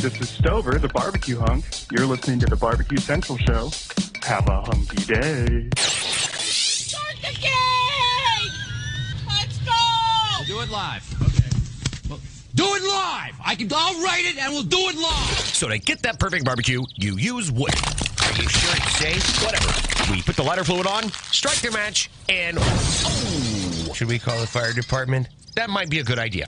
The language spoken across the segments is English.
This is Stover, the barbecue hunk. You're listening to the Barbecue Central Show. Have a hunky day. Start the game! Let's go! We'll do it live. Okay. Well, do it live! I'll write it and we'll do it live! So to get that perfect barbecue, you use wood. Are you sure it's safe? Whatever. We put the lighter fluid on, strike the match, and... Oh! Should we call the fire department? That might be a good idea.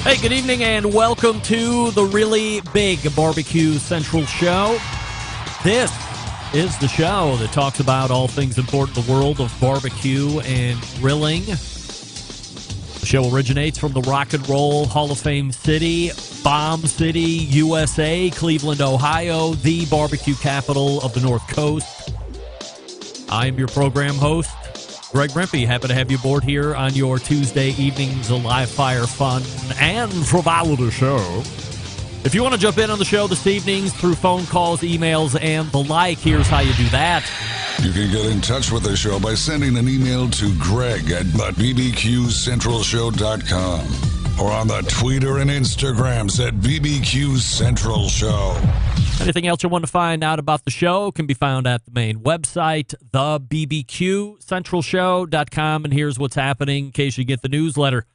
Hey, good evening and welcome to the really big Barbecue Central Show. This is the show that talks about all things important in the world of barbecue and grilling. The show originates from the Rock and Roll Hall of Fame city, Bomb City, USA, Cleveland, Ohio, the barbecue capital of the North Coast. I am your program host, Greg Rempe. Happy to have you aboard here on your Tuesday evening's live fire fun and frivolity show. If you want to jump in on the show this evening through phone calls, emails, and the like, here's how you do that. You can get in touch with the show by sending an email to Greg at bbqcentralshow.com or on the Twitter and Instagrams at BBQ Central Show. Anything else you want to find out about the show can be found at the main website, thebbqcentralshow.com. And here's what's happening in case you get the newsletter.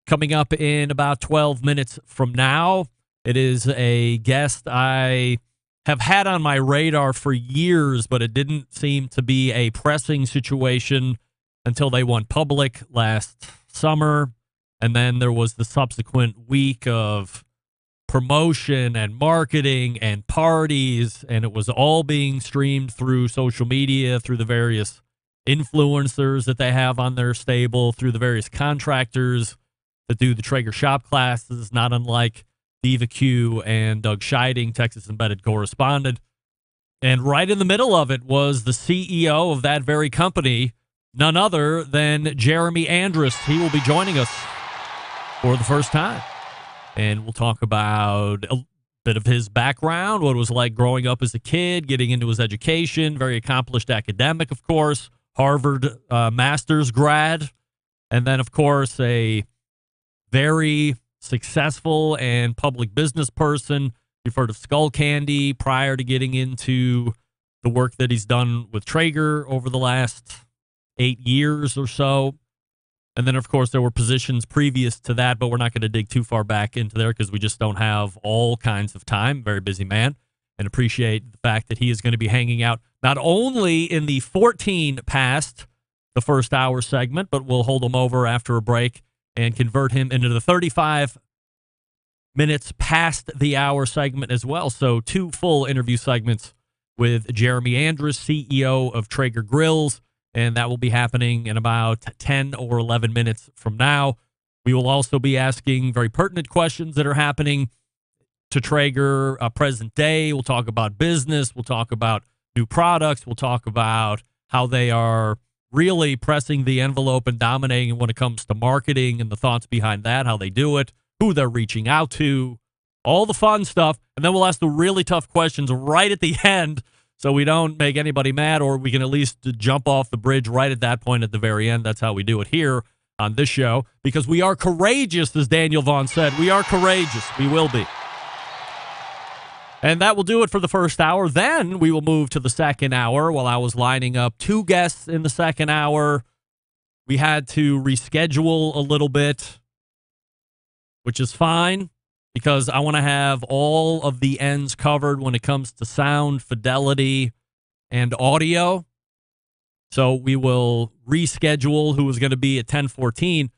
Coming up in about 12 minutes from now, it is a guest I have had on my radar for years, but it didn't seem to be a pressing situation until they went public last summer. And then there was the subsequent week of promotion and marketing and parties, and it was all being streamed through social media, through the various influencers that they have on their stable, through the various contractors that do the Traeger shop classes, not unlike BBQ and Doug Scheiding, Texas Embedded correspondent. And right in the middle of it was the CEO of that very company, none other than Jeremy Andrus. He will be joining us for the first time. And we'll talk about a bit of his background, what it was like growing up as a kid, getting into his education, very accomplished academic, of course, Harvard master's grad, and then, of course, a very successful and public business person. You've heard of Skullcandy prior to getting into the work that he's done with Traeger over the last 8 years or so. And then, of course, there were positions previous to that, but we're not going to dig too far back into there because we just don't have all kinds of time. Very busy man, and appreciate the fact that he is going to be hanging out not only in the 14 past the first hour segment, but we'll hold him over after a break and convert him into the 35 minutes past the hour segment as well. So 2 full interview segments with Jeremy Andrus, CEO of Traeger Grills. And that will be happening in about 10 or 11 minutes from now. We will also be asking very pertinent questions that are happening to Traeger present day. We'll talk about business. We'll talk about new products. We'll talk about how they are really pressing the envelope and dominating when it comes to marketing and the thoughts behind that, how they do it, who they're reaching out to, all the fun stuff. And then we'll ask the really tough questions right at the end, so we don't make anybody mad, or we can at least jump off the bridge right at that point at the very end. That's how we do it here on this show, because we are courageous, as Daniel Vaughn said. We are courageous. We will be. And that will do it for the first hour. Then we will move to the second hour. While I was lining up 2 guests in the second hour, we had to reschedule a little bit, which is fine, because I want to have all of the ends covered when it comes to sound, fidelity, and audio. So we will reschedule who was going to be at 10:14.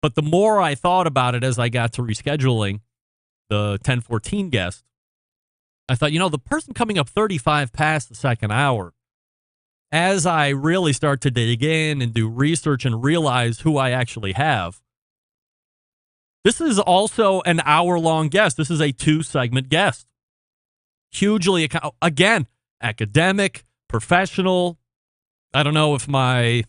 But the more I thought about it as I got to rescheduling the 10:14 guest, I thought, the person coming up 35 past the second hour, as I really start to dig in and do research and realize who I actually have, This is also an hour-long guest. This is a 2-segment guest. Hugely, again, academic, professional. I don't know if my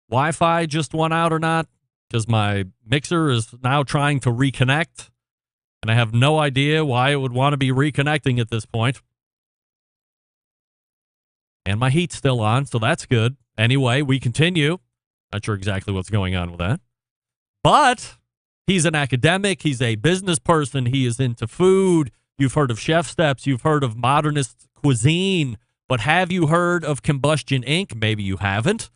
Wi-Fi just went out or not because my mixer is now trying to reconnect, and I have no idea why it would want to be reconnecting at this point. And my heat's still on, so that's good. Anyway, we continue. Not sure exactly what's going on with that. But he's an academic. He's a business person. He is into food. You've heard of Chef Steps. You've heard of modernist cuisine. But have you heard of Combustion Inc.? Maybe you haven't.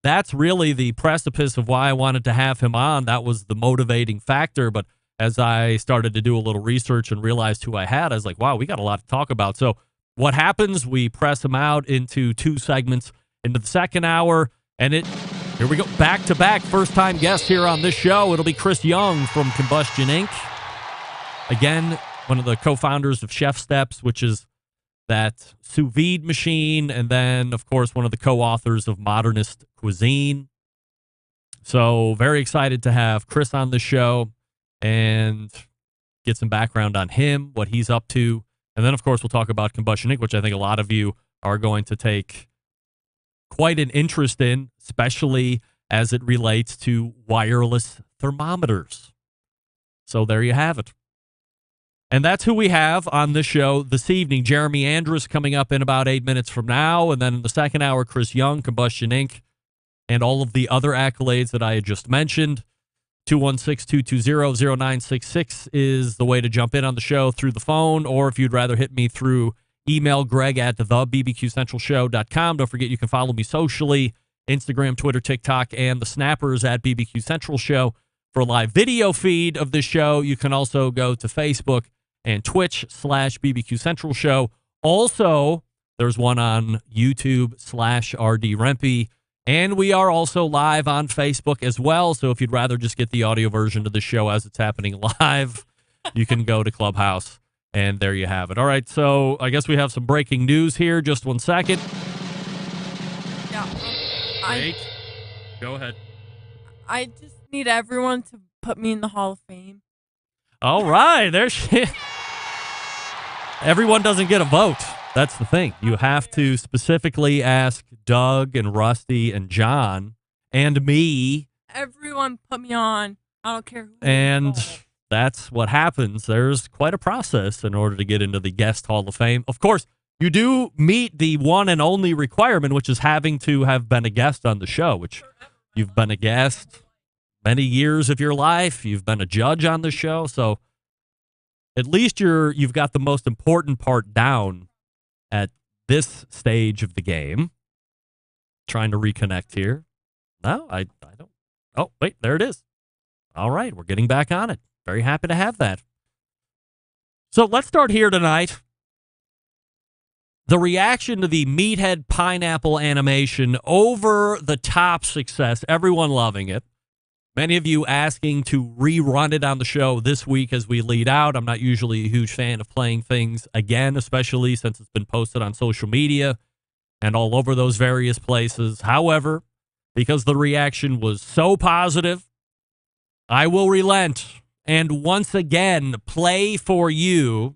That's really the precipice of why I wanted to have him on. That was the motivating factor. But as I started to do a little research and realized who I had, I was like, wow, we got a lot to talk about. So what happens? We press him out into 2 segments into the second hour. And here we go, back-to-back first-time guest here on this show. It'll be Chris Young from Combustion Inc. Again, one of the co-founders of Chef Steps, which is that sous vide machine, and then, of course, one of the co-authors of Modernist Cuisine. So very excited to have Chris on the show and get some background on him, what he's up to. And then, of course, we'll talk about Combustion Inc., which I think a lot of you are going to take quite an interest in, especially as it relates to wireless thermometers. So there you have it. And that's who we have on the show this evening. Jeremy Andrus coming up in about 8 minutes from now. And then in the second hour, Chris Young, Combustion Inc., and all of the other accolades that I had just mentioned. 216-220-0966 is the way to jump in on the show through the phone, or if you'd rather hit me through email, Greg at thebbqcentralshow.com. Don't forget you can follow me socially, Instagram, Twitter, TikTok, and the Snappers at BBQ Central Show. For a live video feed of this show, you can also go to Facebook and Twitch/BBQ Central Show. Also, there's one on YouTube/RD Rempe. And we are also live on Facebook as well. So if you'd rather just get the audio version of the show as it's happening live, you can go to Clubhouse. And there you have it. All right, so I guess we have some breaking news here. Just 1 second. Yeah. Go ahead. I just need everyone to put me in the Hall of Fame. All right, everyone doesn't get a vote. That's the thing. You have to specifically ask Doug and Rusty and John and me. Everyone put me on. I don't care who. And that's what happens. There's quite a process in order to get into the Guest Hall of Fame. Of course, you do meet the one and only requirement, which is having to have been a guest on the show, which you've been a guest many years of your life. You've been a judge on the show. So at least you've got the most important part down at this stage of the game. Trying to reconnect here. No, I don't. Oh, wait, there it is. All right, we're getting back on it. Very happy to have that. So let's start here tonight. The reaction to the Meathead Pineapple animation, over the top success, everyone loving it. Many of you asking to rerun it on the show this week as we lead out. I'm not usually a huge fan of playing things again, especially since it's been posted on social media and all over those various places. However, because the reaction was so positive, I will relent and once again play for you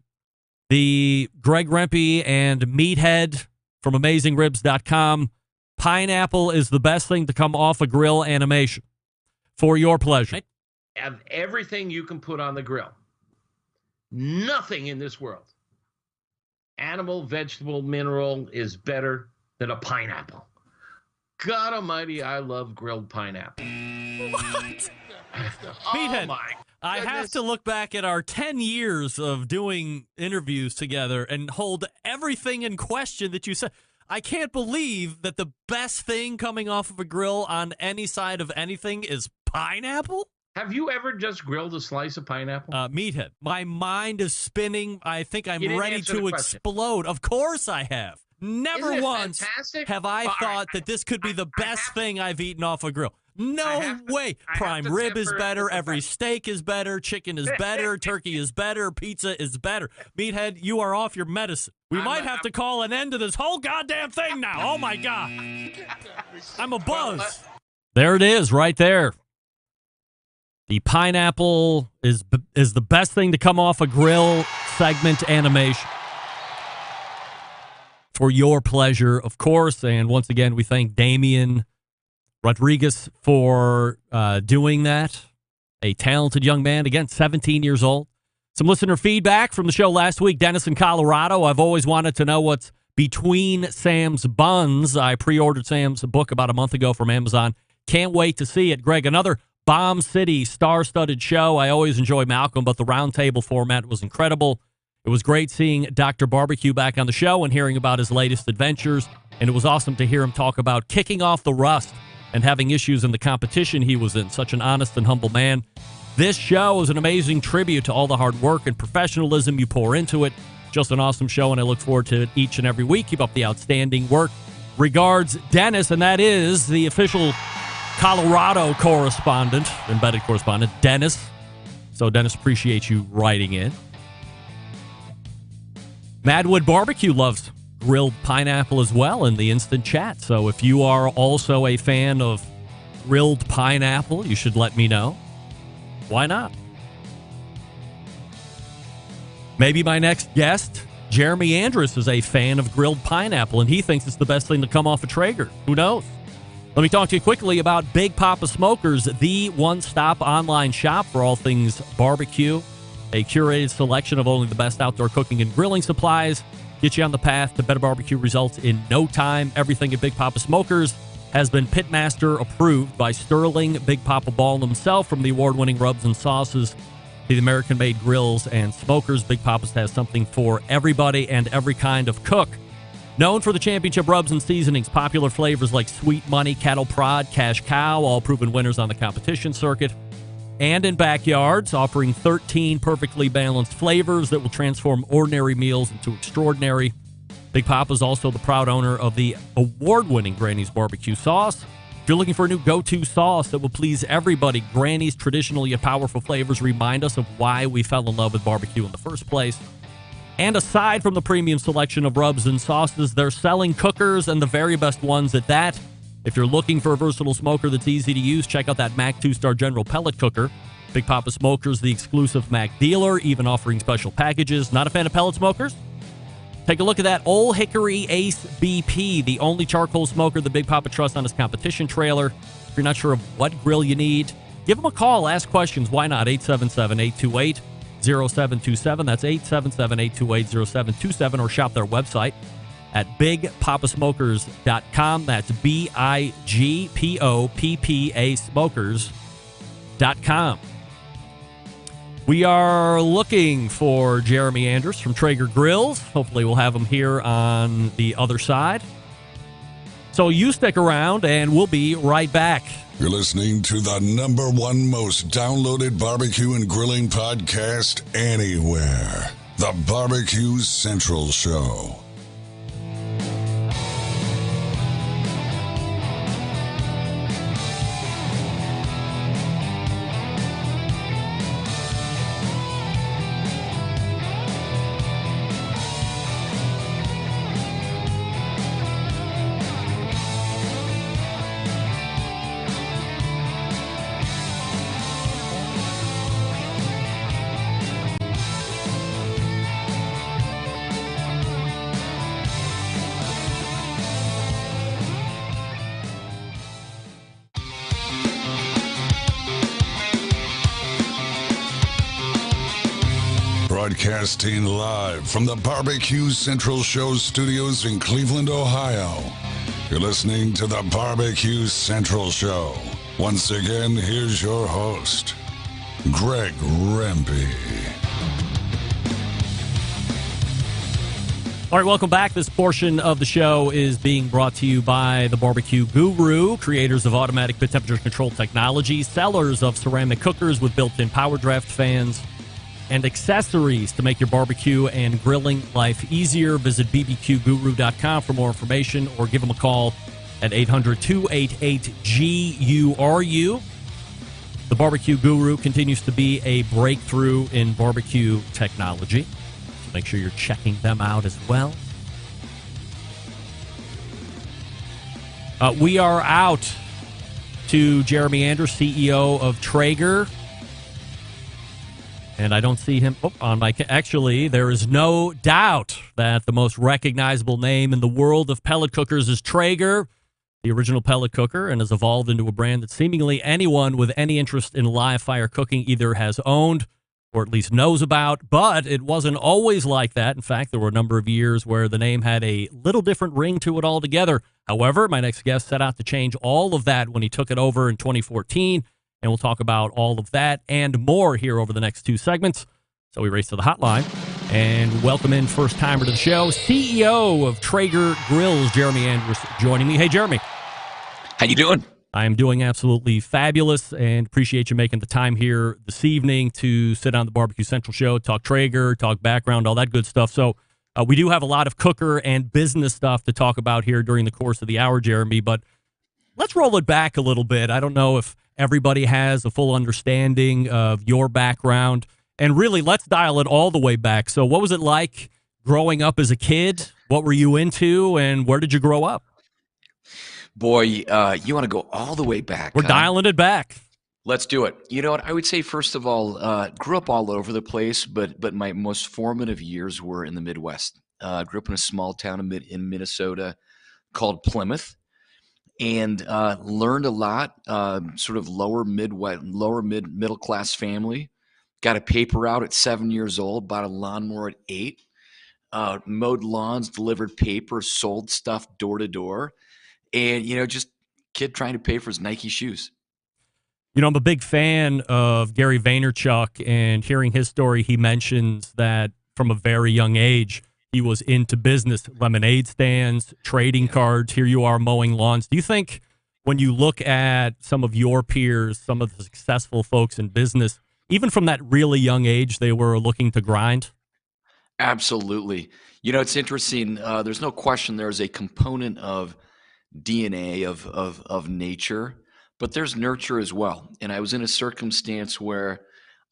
the Greg Rempe and Meathead from AmazingRibs.com. Pineapple is the best thing to come off a grill animation. For your pleasure. Have everything you can put on the grill. Nothing in this world, animal, vegetable, mineral, is better than a pineapple. God almighty, I love grilled pineapple. What? Meathead, my I have goodness. to look back at our 10 years of doing interviews together and hold everything in question that you said. I can't believe that the best thing coming off of a grill on any side of anything is pineapple? Have you ever just grilled a slice of pineapple? Meathead, my mind is spinning. I think I'm You didn't ready answer the to question. explode. Of course I have. Never Isn't it once fantastic? have I All thought right. that this could be the best thing I've eaten off a grill. No have to- way. I have Prime to rib is temper it better. with the Every fact- steak is better. Chicken is better. Turkey is better. Pizza is better. Meathead, you are off your medicine. We might have to call an end to this whole goddamn thing now. Oh, my God. I'm a buzz. There it is right there. The pineapple is the best thing to come off a grill segment animation. For your pleasure, of course. And once again, we thank Damian Rodriguez for doing that. A talented young man, again, 17 years old. Some listener feedback from the show last week. Dennis in Colorado. I've always wanted to know what's between Sam's buns. I pre-ordered Sam's book about a month ago from Amazon. Can't wait to see it. Greg, another Bomb City star-studded show. I always enjoy Malcolm, but the roundtable format was incredible. It was great seeing Dr. Barbecue back on the show and hearing about his latest adventures. And it was awesome to hear him talk about kicking off the rust and having issues in the competition he was in. Such an honest and humble man. This show is an amazing tribute to all the hard work and professionalism you pour into it. Just an awesome show, and I look forward to it each and every week. Keep up the outstanding work. Regards, Dennis, and that is the official Colorado correspondent, embedded correspondent, Dennis. So, Dennis, appreciate you writing in. Madwood Barbecue loves grilled pineapple as well in the instant chat. So if you are also a fan of grilled pineapple, you should let me know. Why not? Maybe my next guest, Jeremy Andrus, is a fan of grilled pineapple, and he thinks it's the best thing to come off a Traeger. Who knows? Let me talk to you quickly about Big Papa Smokers, the one-stop online shop for all things barbecue. A curated selection of only the best outdoor cooking and grilling supplies. Get you on the path to better barbecue results in no time. Everything at Big Papa Smokers has been Pitmaster approved by Sterling Big Papa Ball himself, from the award-winning rubs and sauces to the American-made grills and smokers. Big Papa's has something for everybody and every kind of cook. Known for the championship rubs and seasonings, popular flavors like Sweet Money, Cattle Prod, Cash Cow, all proven winners on the competition circuit. And in backyards, offering 13 perfectly balanced flavors that will transform ordinary meals into extraordinary. Big Papa is also the proud owner of the award-winning Granny's Barbecue Sauce. If you're looking for a new go-to sauce that will please everybody, Granny's traditional yet powerful flavors remind us of why we fell in love with barbecue in the first place. And aside from the premium selection of rubs and sauces, they're selling cookers, and the very best ones at that. If you're looking for a versatile smoker that's easy to use, check out that Mac 2-Star General Pellet Cooker. Big Papa Smokers, the exclusive Mac dealer, even offering special packages. Not a fan of pellet smokers? Take a look at that Old Hickory Ace BP, the only charcoal smoker the Big Papa trusts on his competition trailer. If you're not sure of what grill you need, give them a call. Ask questions. Why not? 877-828-0727. That's 877-828-0727. Or shop their website at bigpapasmokers.com. That's BIGPOPPA smokers.com. We are looking for Jeremy Andrus from Traeger Grills. Hopefully we'll have him here on the other side. So you stick around and we'll be right back. You're listening to the #1 most downloaded barbecue and grilling podcast anywhere. The Barbecue Central Show. Broadcasting live from the Barbecue Central Show studios in Cleveland, Ohio. You're listening to the Barbecue Central Show. Once again, here's your host, Greg Rempe. All right, welcome back. This portion of the show is being brought to you by the Barbecue Guru, creators of automatic pit temperature control technology, sellers of ceramic cookers with built-in power draft fans, and accessories to make your barbecue and grilling life easier. Visit bbqguru.com for more information or give them a call at 800-288-GURU. The Barbecue Guru continues to be a breakthrough in barbecue technology. So make sure you're checking them out as well. We are out to Jeremy Andrus, CEO of Traeger. And I don't see him on my... Actually, there is no doubt that the most recognizable name in the world of pellet cookers is Traeger, the original pellet cooker, and has evolved into a brand that seemingly anyone with any interest in live fire cooking either has owned or at least knows about. But it wasn't always like that. In fact, there were a number of years where the name had a little different ring to it altogether. However, my next guest set out to change all of that when he took it over in 2014. And we'll talk about all of that and more here over the next 2 segments. So we race to the hotline and welcome in first timer to the show, CEO of Traeger Grills, Jeremy Andrus, joining me. Hey, Jeremy. How you doing? I'm doing absolutely fabulous and appreciate you making the time here this evening to sit on the Barbecue Central show, talk Traeger, talk background, all that good stuff. So we do have a lot of cooker and business stuff to talk about here during the course of the hour, Jeremy, but let's roll it back a little bit. I don't know if everybody has a full understanding of your background. And really, let's dial it all the way back. So what was it like growing up as a kid? What were you into, and where did you grow up? Boy, you want to go all the way back. We're dialing it back. Let's do it. You know what? I would say, first of all, grew up all over the place, but my most formative years were in the Midwest. Grew up in a small town in Minnesota called Plymouth. And learned a lot, sort of middle class family. Got a paper route at 7 years old, bought a lawnmower at 8, mowed lawns, delivered paper, sold stuff door to door. And, just kid trying to pay for his Nike shoes. I'm a big fan of Gary Vaynerchuk, and hearing his story, he mentions that from a very young age, he was into business, lemonade stands, trading cards. Here you are mowing lawns. Do you think when you look at some of your peers, some of the successful folks in business, even from that really young age, they were looking to grind? Absolutely. It's interesting. There's no question there's a component of DNA of nature, but there's nurture as well. And I was in a circumstance where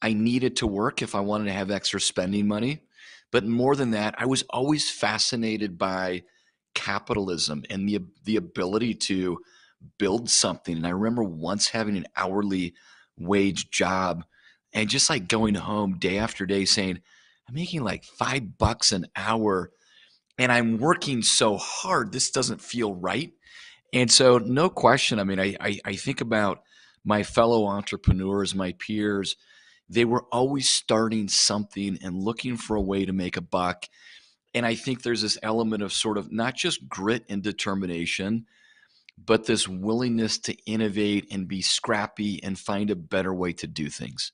I needed to work if I wanted to have extra spending money. But more than that, I was always fascinated by capitalism and the ability to build something. And I remember once having an hourly wage job and just like going home day after day saying, I'm making like $5 an hour and I'm working so hard. This doesn't feel right. And so no question. I mean, I think about my fellow entrepreneurs, my peers. They were always starting something and looking for a way to make a buck. And I think there's this element of sort of not just grit and determination, but this willingness to innovate and be scrappy and find a better way to do things.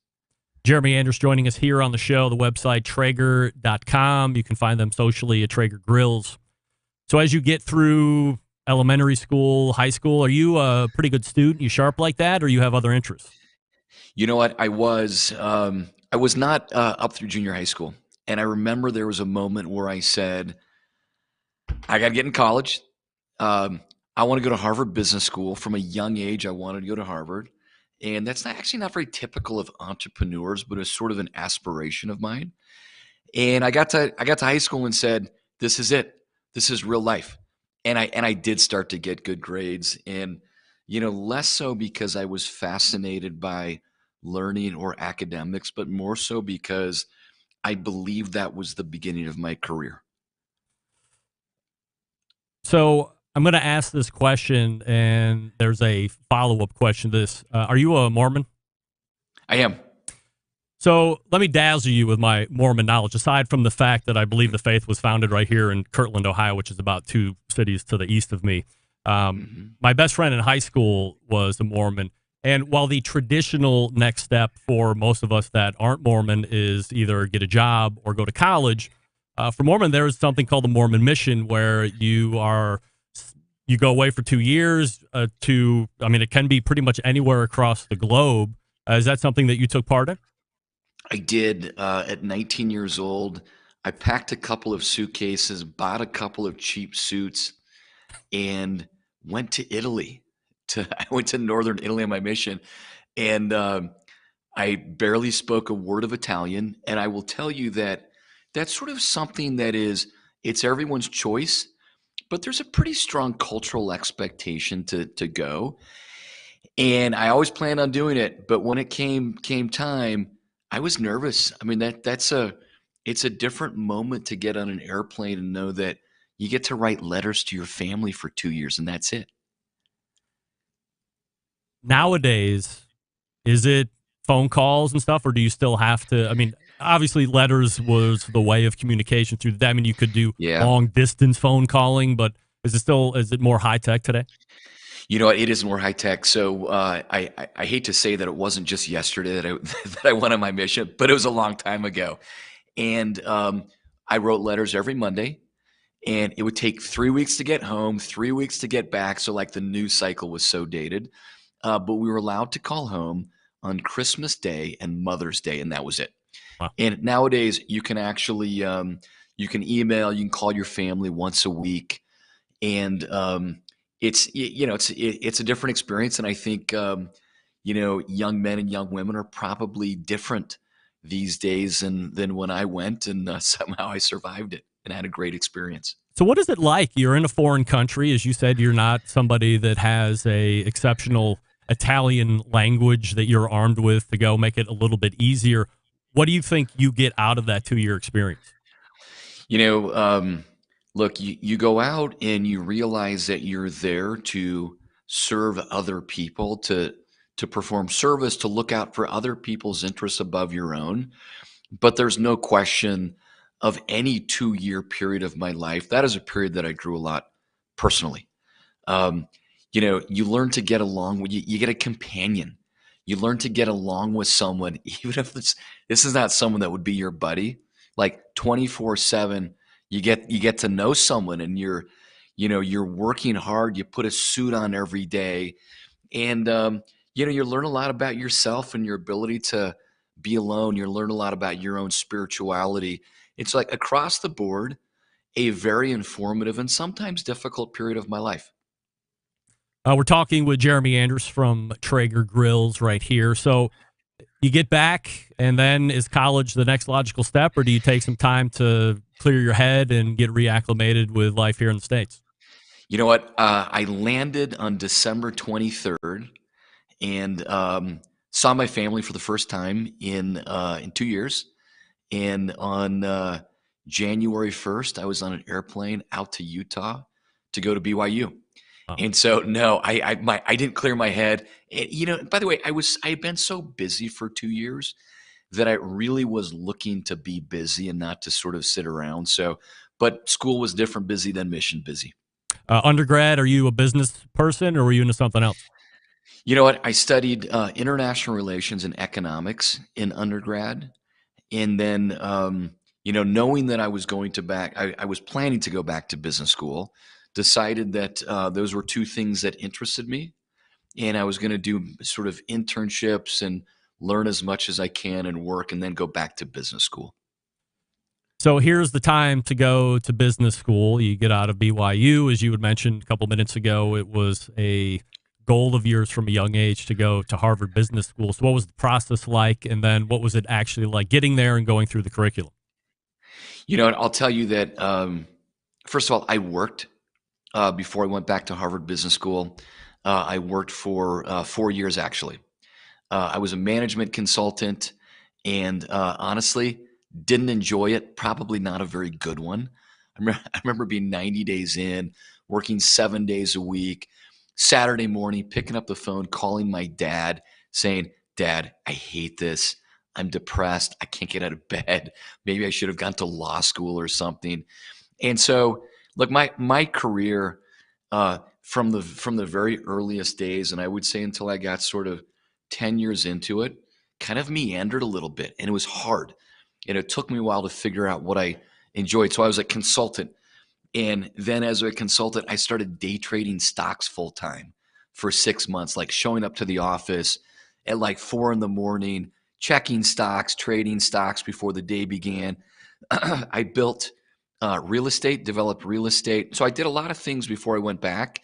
Jeremy Andrus joining us here on the show, the website Traeger.com. You can find them socially at Traeger Grills. So as you get through elementary school, high school, are you a pretty good student? You sharp like that, or you have other interests? You know what? I was not up through junior high school. And I remember there was a moment where I said, I got to get in college. I want to go to Harvard Business School. From a young age, I wanted to go to Harvard. And that's actually not very typical of entrepreneurs, but it's sort of an aspiration of mine. And I got to high school and said, this is it. This is real life. And I did start to get good grades. And, less so because I was fascinated by learning or academics, but more so because I believe that was the beginning of my career. So I'm going to ask this question, and there's a follow-up question to this. Are you a Mormon? I am. So let me dazzle you with my Mormon knowledge, aside from the fact that I believe the faith was founded right here in Kirtland, Ohio, which is about 2 cities to the east of me. My best friend in high school was a Mormon. And while the traditional next step for most of us that aren't Mormon is either get a job or go to college, for Mormon, there is something called the Mormon mission, where you go away for 2 years it can be pretty much anywhere across the globe. Is that something that you took part in? I did. At 19 years old, I packed a couple of suitcases, bought a couple of cheap suits, and went to Italy. I went to northern Italy on my mission, and I barely spoke a word of Italian. And I will tell you that that's sort of something that it's everyone's choice, but there's a pretty strong cultural expectation to go. And I always planned on doing it, but when it came time, I was nervous. I mean, it's a different moment to get on an airplane and know that you get to write letters to your family for 2 years and that's it. Nowadays, is it phone calls and stuff, or do you still have to? I mean, obviously, letters was the way of communication through that. I mean, you could do Yeah. long distance phone calling, but is it more high tech today? You know what? It is more high tech. So I hate to say that it wasn't just yesterday that I that I went on my mission, but it was a long time ago. And I wrote letters every Monday, and it would take 3 weeks to get home, 3 weeks to get back. So like the news cycle was so dated, but we were allowed to call home on Christmas Day and Mother's Day, and that was it. Wow. And nowadays you can actually you can email, you can call your family once a week, and it's a different experience. And I think young men and young women are probably different these days than when I went, and somehow I survived it and had a great experience. So, what is it like? You're in a foreign country, as you said. You're not somebody that has a exceptional Italian language that you're armed with to go make it a little bit easier. What do you think you get out of that 2-year experience? Look, you go out and you realize that you're there to serve other people, to perform service, to look out for other people's interests above your own. But there's no question of any 2-year period of my life. That is a period that I grew a lot personally. Um, you learn to get along with you get a companion. You learn to get along with someone, even if this is not someone that would be your buddy. Like 24/7, you get to know someone, and you're working hard. You put a suit on every day, and you learn a lot about yourself and your ability to be alone. You learn a lot about your own spirituality. It's like across the board, a very informative and sometimes difficult period of my life. We're talking with Jeremy Andrus from Traeger Grills right here. So, you get back, and then is college the next logical step, or do you take some time to clear your head and get reacclimated with life here in the States? You know what? I landed on December 23rd, and saw my family for the first time in 2 years. And on January 1st, I was on an airplane out to Utah to go to BYU. Wow. And so, no, I didn't clear my head. And, by the way, I had been so busy for 2 years that I really was looking to be busy and not to sort of sit around. So, but school was different busy than mission busy. Undergrad, are you a business person, or were you into something else? You know what? I studied international relations and economics in undergrad. And then, knowing that I was going to I was planning to go back to business school, decided that those were two things that interested me. And I was going to do sort of internships and learn as much as I can and work, and then go back to business school. So here's the time to go to business school. You get out of BYU, as you had mentioned a couple minutes ago. It was a goal of yours from a young age to go to Harvard Business School. So what was the process like, and then what was it actually like getting there and going through the curriculum? I'll tell you that, first of all, I worked before I went back to Harvard Business School. I worked for 4 years, actually. I was a management consultant, and honestly, didn't enjoy it. Probably not a very good one. I remember being 90 days in, working 7 days a week, Saturday morning, picking up the phone, calling my dad, saying, "Dad, I hate this. I'm depressed. I can't get out of bed. Maybe I should have gone to law school or something." And so, look, my career from the very earliest days, and I would say until I got sort of 10 years into it, kind of meandered a little bit, and it was hard. And it took me a while to figure out what I enjoyed. So I was a consultant. And then as a consultant, I started day trading stocks full time for 6 months, like showing up to the office at like 4 a.m, checking stocks, trading stocks before the day began. I built real estate, developed real estate. So I did a lot of things before I went back.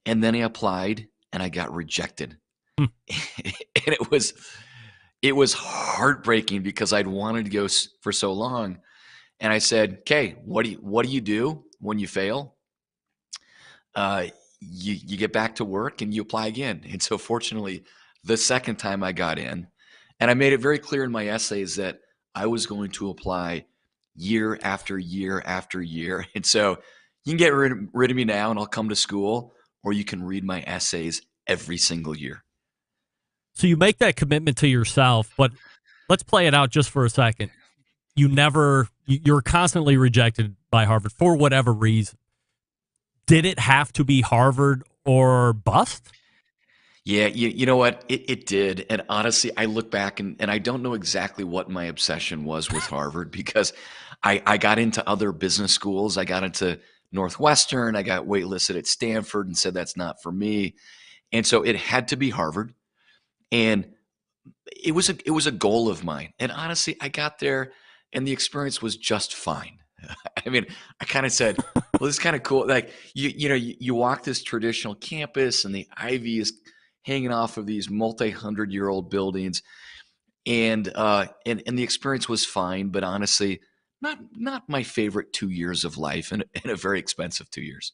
And then I applied and I got rejected. And it was heartbreaking because I'd wanted to go for so long. And I said, "Okay, what do you do when you fail? You get back to work and you apply again." And so fortunately, the second time I got in, And I made it very clear in my essays that I was going to apply year after year after year. And so you can get rid of me now and I'll come to school, or you can read my essays every single year. So you make that commitment to yourself, but let's play it out just for a second. You're constantly rejected by Harvard for whatever reason. Did it have to be Harvard or bust? Yeah, you know what? It did. And honestly, I look back and I don't know exactly what my obsession was with Harvard because I got into other business schools. I got into Northwestern. I got waitlisted at Stanford and said that's not for me. And so it had to be Harvard. And it was a goal of mine. And honestly, I got there and the experience was just fine. I mean, I kind of said, well, this is kind of cool. Like, you walk this traditional campus and the ivy is hanging off of these multi-100-year-old buildings. And the experience was fine, but honestly, not my favorite 2 years of life and a very expensive 2 years.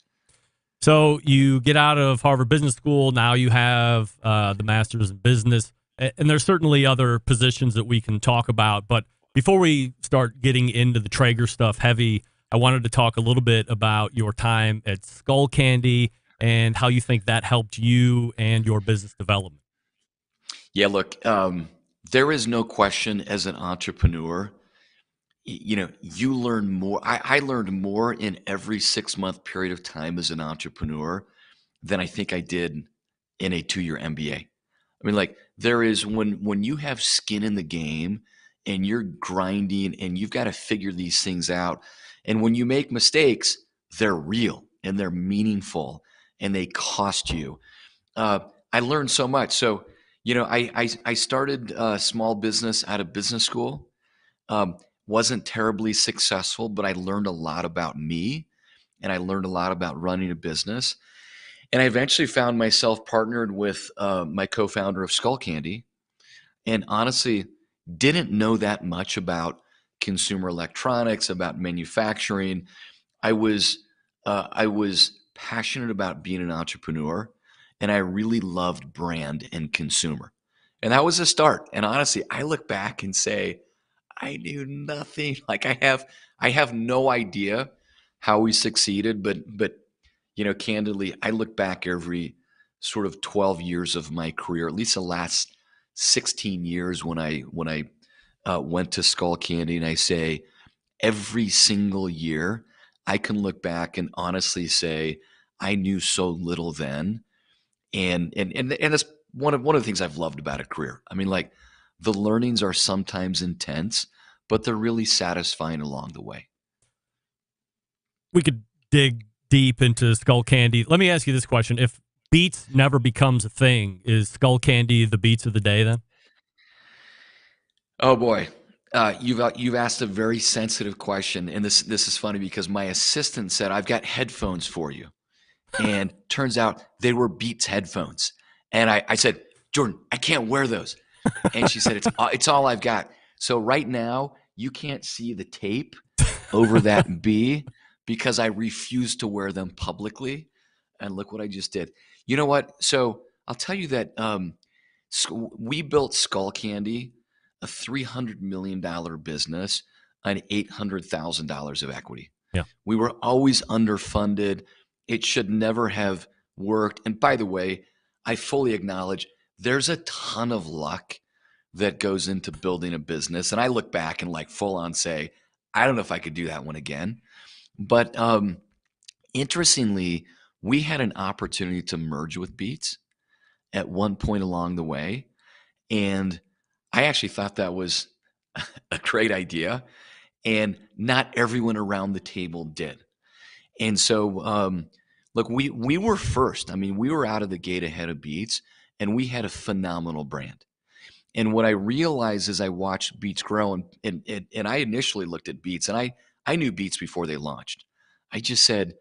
So you get out of Harvard Business School. Now you have the master's in business. And there's certainly other positions that we can talk about. But before we start getting into the Traeger stuff heavy, I wanted to talk a little bit about your time at Skullcandy and how you think that helped you and your business development. Yeah, look, there is no question as an entrepreneur, you learn more. I learned more in every 6-month period of time as an entrepreneur than I think I did in a 2-year MBA. I mean, like, there is when you have skin in the game and you're grinding and you've got to figure these things out. And when you make mistakes, they're real and they're meaningful and they cost you. I learned so much. So, I started a small business out of business school. Wasn't terribly successful, but I learned a lot about me and I learned a lot about running a business. And I eventually found myself partnered with my co-founder of Skullcandy, and honestly didn't know that much about consumer electronics, about manufacturing. I was passionate about being an entrepreneur, and I really loved brand and consumer. And that was a start. And honestly, I look back and say, I knew nothing. Like, I have no idea how we succeeded, but candidly, I look back every sort of 12 years of my career, at least the last 16 years when I went to Skullcandy, and I say every single year I can look back and honestly say I knew so little then, and that's one of the things I've loved about a career. I mean, like, the learnings are sometimes intense, but they're really satisfying along the way. We could dig deep into Skullcandy. Let me ask you this question. If beets never becomes a thing, is Skullcandy the beets of the day then? Oh boy. You've asked a very sensitive question, and this is funny because my assistant said, I've got headphones for you. And turns out they were Beats headphones. And I said, Jordan, I can't wear those. And she said, it's all I've got. So right now, you can't see the tape over that B because I refuse to wear them publicly. And look what I just did. You know what? So I'll tell you that we built Skullcandy, a $300 million business, on $800,000 of equity. Yeah. We were always underfunded. It should never have worked. And by the way, I fully acknowledge there's a ton of luck that goes into building a business. And I look back and like full on say, I don't know if I could do that one again. But interestingly, we had an opportunity to merge with Beats at one point along the way. And I actually thought that was a great idea. And not everyone around the table did. And so, look, we were first. I mean, we were out of the gate ahead of Beats, and we had a phenomenal brand. And what I realized as I watched Beats grow, and I initially looked at Beats, and I knew Beats before they launched. I just said,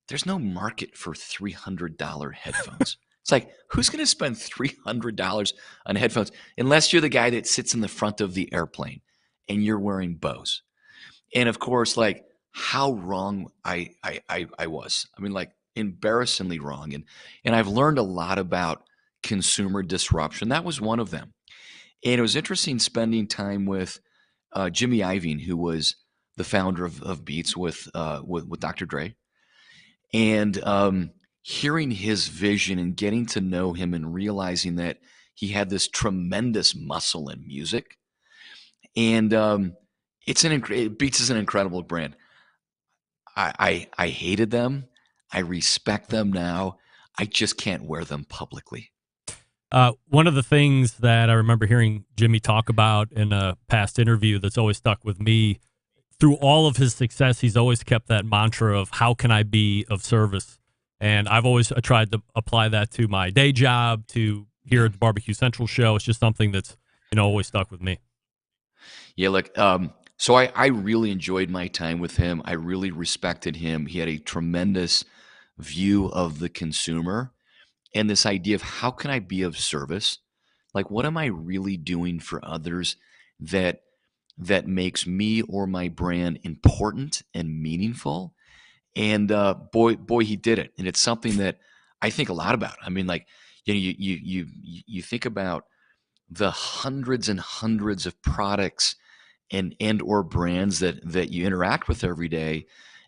there's no market for $300 headphones. It's like, who's going to spend $300 on headphones unless you're the guy that sits in the front of the airplane and you're wearing Bose? And of course, like, how wrong I was. I mean, like, embarrassingly wrong. And I've learned a lot about consumer disruption. That was one of them. And it was interesting spending time with Jimmy Iovine, who was the founder of Beats with Dr. Dre, and hearing his vision and getting to know him and realizing that he had this tremendous muscle in music. And Beats is an incredible brand. I hated them. I respect them now. I just can't wear them publicly. One of the things that I remember hearing Jimmy talk about in a past interview that's always stuck with me, through all of his success, he's always kept that mantra of how can I be of service? And I've always tried to apply that to my day job, to here at the Barbecue Central show. It's just something that's, always stuck with me. Yeah, look, so I really enjoyed my time with him. I really respected him. He had a tremendous view of the consumer and this idea of how can I be of service? Like, what am I really doing for others that makes me or my brand important and meaningful? And boy, he did it. And it's something that I think a lot about. I mean, like, you think about the hundreds and hundreds of products and or brands that you interact with every day,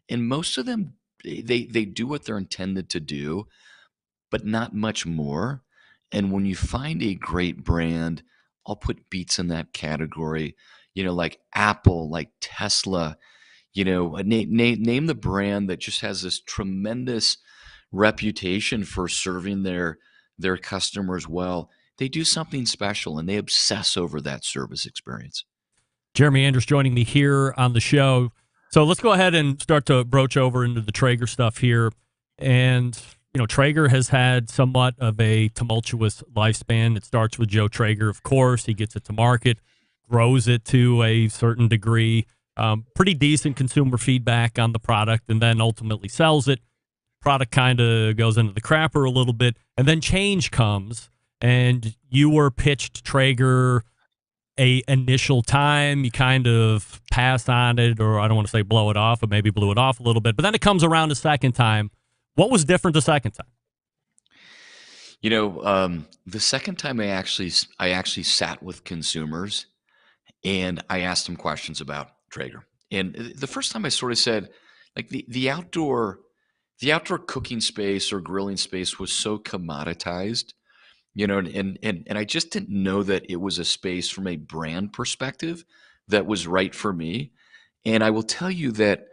and most of them they do what they're intended to do, but not much more. And when you find a great brand, I'll put Beats in that category. Like Apple, like Tesla. Name the brand that just has this tremendous reputation for serving their customers well. They do something special and they obsess over that service experience. Jeremy Andrus joining me here on the show. So let's go ahead and start to broach over into the Traeger stuff here. And, Traeger has had somewhat of a tumultuous lifespan. It starts with Joe Traeger, of course. He gets it to market, grows it to a certain degree, pretty decent consumer feedback on the product, and then ultimately sells it. Product kind of goes into the crapper a little bit, and then change comes, and you were pitched Traeger a initial time. You kind of pass on it, or I don't want to say blow it off, but maybe blew it off a little bit. But then it comes around a second time. What was different the second time? The second time I actually sat with consumers and I asked them questions about Traeger. And the first time I sort of said, like, the outdoor cooking space or grilling space was so commoditized, and I just didn't know that it was a space from a brand perspective that was right for me. And I will tell you that,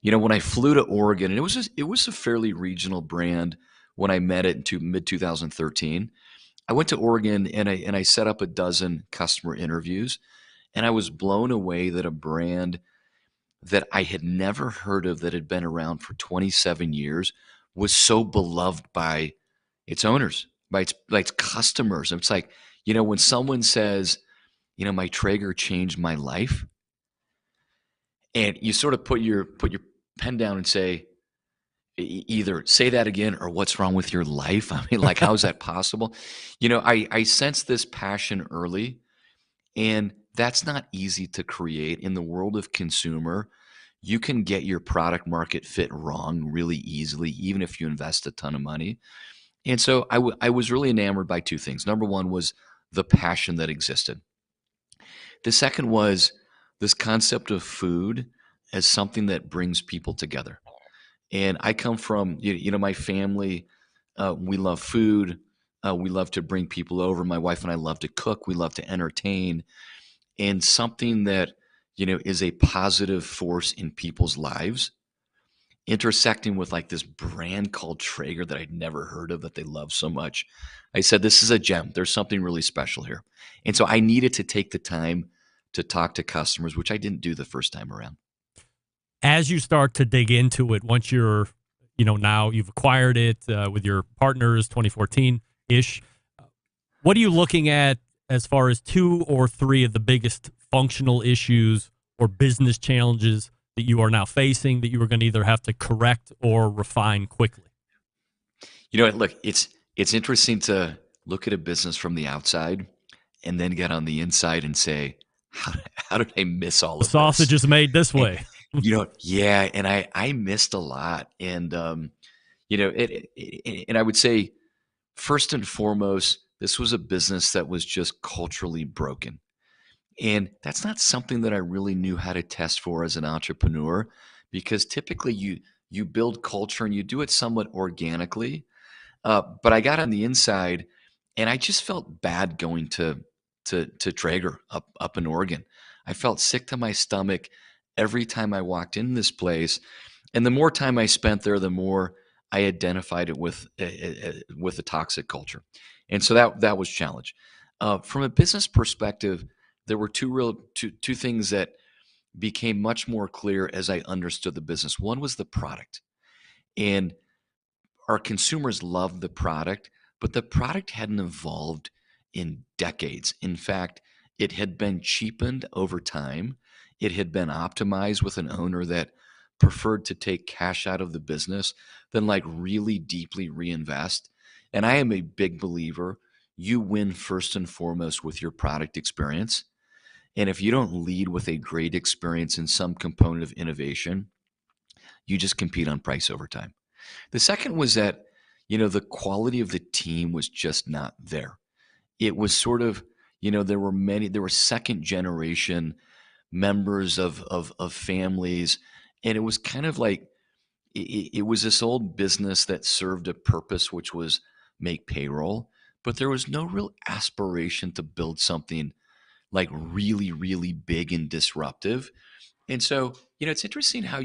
when I flew to Oregon, and it was a fairly regional brand when I met it in mid 2013. I went to Oregon and I set up a dozen customer interviews, and I was blown away that a brand that I had never heard of, that had been around for 27 years, was so beloved by its owners, by its customers. It's like, when someone says, my Traeger changed my life, and you sort of put your pen down and say, either say that again or what's wrong with your life? I mean, like, how is that possible? I sensed this passion early, and that's not easy to create in the world of consumer. You can get your product market fit wrong really easily, even if you invest a ton of money. And so I was really enamored by two things. Number one was the passion that existed. The second was this concept of food as something that brings people together. And I come from, my family, we love food. We love to bring people over. My wife and I love to cook. We love to entertain. And something that, is a positive force in people's lives, intersecting with like this brand called Traeger that I'd never heard of, that they love so much. I said, this is a gem. There's something really special here. And so I needed to take the time to talk to customers, which I didn't do the first time around. As you start to dig into it, once you're, now you've acquired it with your partners, 2014-ish, what are you looking at as far as 2 or 3 of the biggest functional issues or business challenges that you are now facing that you are going to either have to correct or refine quickly? Look, it's interesting to look at a business from the outside and then get on the inside and say, how did I miss all of this? The sausage is made this way. Yeah, and I missed a lot. And, and I would say, first and foremost, This was a business that was just culturally broken. And that's not something that I really knew how to test for as an entrepreneur, because typically you build culture and you do it somewhat organically. But I got on the inside, and I just felt bad going to Traeger up in Oregon. I felt sick to my stomach every time I walked in this place, and the more time I spent there, the more I identified it with a toxic culture, and so that was challenge. From a business perspective, there were two things that became much more clear as I understood the business. One was the product, and our consumers loved the product, but the product hadn't evolved in decades. In fact, it had been cheapened over time. It had been optimized with an owner that preferred to take cash out of the business than like really deeply reinvest. And I am a big believer, you win first and foremost with your product experience. And if you don't lead with a great experience in some component of innovation, you just compete on price over time. The second was that, the quality of the team was just not there. It was sort of, there were second generation members of families. And it was kind of like, it was this old business that served a purpose, which was make payroll, but there was no real aspiration to build something like really, really big and disruptive. And so, it's interesting how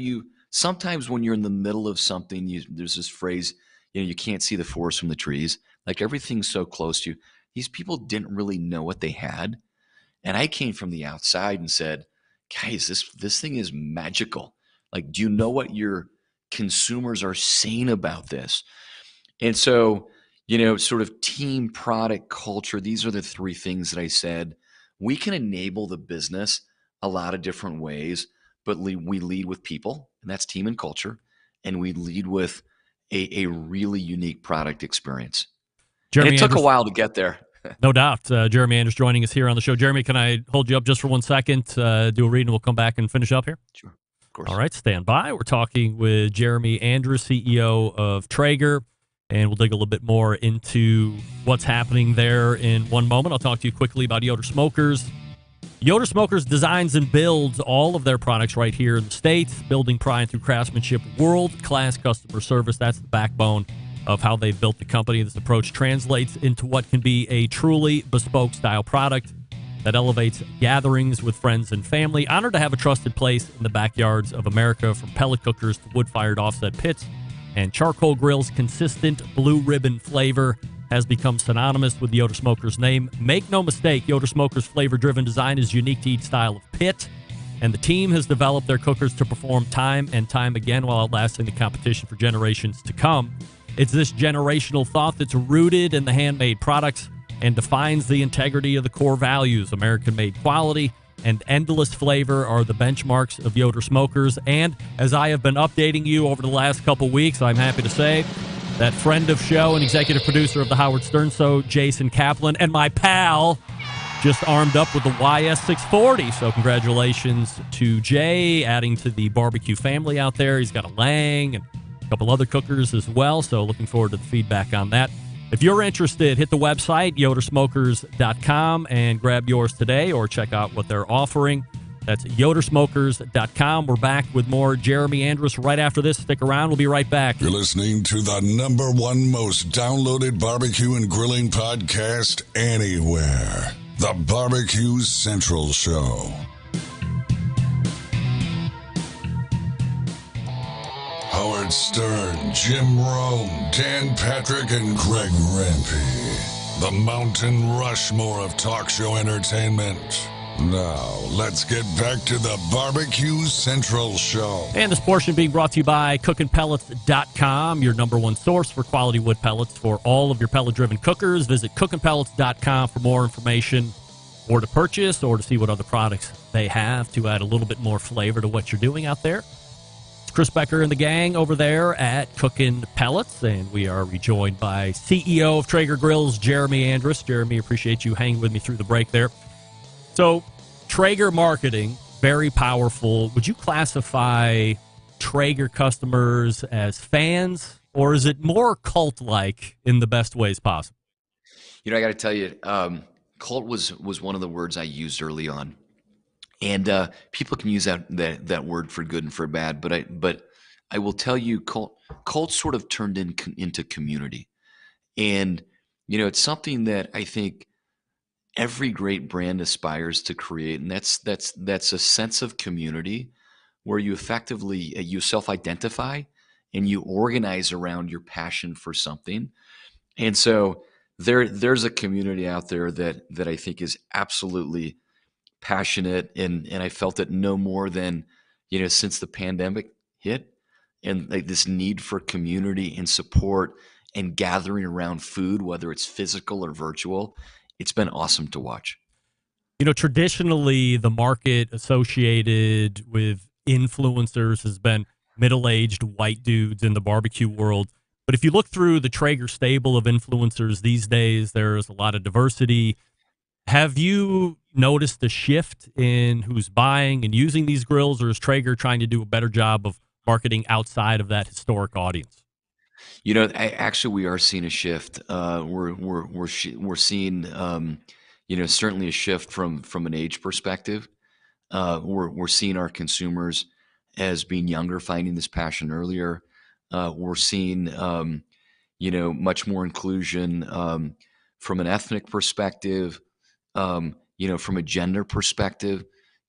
sometimes when you're in the middle of something, there's this phrase, you can't see the forest from the trees. Like everything's so close to you. These people didn't really know what they had. And I came from the outside and said, guys, this thing is magical. Like, do you know what your consumers are saying about this? And so, sort of team, product, culture, these are the three things that I said. We can enable the business a lot of different ways, but we lead with people, and that's team and culture, and we lead with a really unique product experience. Jeremy and it took Andrus, a while to get there. No doubt. Jeremy Andrus joining us here on the show. Jeremy, can I hold you up just for 1 second, do a read, and we'll come back and finish up here? Sure, of course. All right, stand by. We're talking with Jeremy Andrus, CEO of Traeger, and we'll dig a little bit more into what's happening there in one moment. I'll talk to you quickly about Yoder Smokers. Yoder Smokers designs and builds all of their products right here in the States, building pride through craftsmanship, world-class customer service. That's the backbone of how they've built the company. This approach translates into what can be a truly bespoke style product that elevates gatherings with friends and family. Honored to have a trusted place in the backyards of America, from pellet cookers to wood-fired offset pits and charcoal grills. Consistent blue ribbon flavor has become synonymous with the Yoder Smokers name. Make no mistake, Yoder Smokers flavor-driven design is unique to each style of pit, and the team has developed their cookers to perform time and time again while outlasting the competition for generations to come. It's this generational thought that's rooted in the handmade products and defines the integrity of the core values. American-made quality and endless flavor are the benchmarks of Yoder Smokers. And as I have been updating you over the last couple weeks, I'm happy to say that friend of show and executive producer of the Howard Stern Show, Jason Kaplan, and my pal just armed up with the YS640. So congratulations to Jay, adding to the barbecue family out there. He's got a Lang and a couple other cookers as well. So looking forward to the feedback on that. If you're interested, hit the website, yodersmokers.com, and grab yours today, or check out what they're offering. That's yodersmokers.com. We're back with more Jeremy Andrus right after this. Stick around. We'll be right back. You're listening to the #1 most downloaded barbecue and grilling podcast anywhere. The Barbecue Central Show. Howard Stern, Jim Rome, Dan Patrick, and Greg Rempe. The Mountain Rushmore of talk show entertainment. Now, let's get back to the Barbecue Central Show. And this portion being brought to you by cookinpellets.com, your #1 source for quality wood pellets for all of your pellet-driven cookers. Visit cookinpellets.com for more information, or to purchase, or to see what other products they have to add a little bit more flavor to what you're doing out there. It's Chris Becker and the gang over there at Cookin' Pellets, and we are rejoined by CEO of Traeger Grills, Jeremy Andrus. Jeremy, appreciate you hanging with me through the break there. So, Traeger marketing, very powerful. Would you classify Traeger customers as fans, or is it more cult-like in the best ways possible? I got to tell you, cult was one of the words I used early on, and people can use that word for good and for bad. But I will tell you, cult sort of turned into community, and it's something that I think every great brand aspires to create, and that's a sense of community where you effectively you self-identify and you organize around your passion for something. And so there's a community out there that I think is absolutely passionate, and I felt it no more than since the pandemic hit, and like this need for community and support and gathering around food, whether it's physical or virtual. It's been awesome to watch. Traditionally, the market associated with influencers has been middle-aged white dudes in the barbecue world. But if you look through the Traeger stable of influencers these days, there's a lot of diversity. Have you noticed a shift in who's buying and using these grills, or is Traeger trying to do a better job of marketing outside of that historic audience? Actually, we are seeing a shift. We're seeing, certainly a shift from an age perspective. We're seeing our consumers as being younger, finding this passion earlier. We're seeing, much more inclusion from an ethnic perspective, from a gender perspective.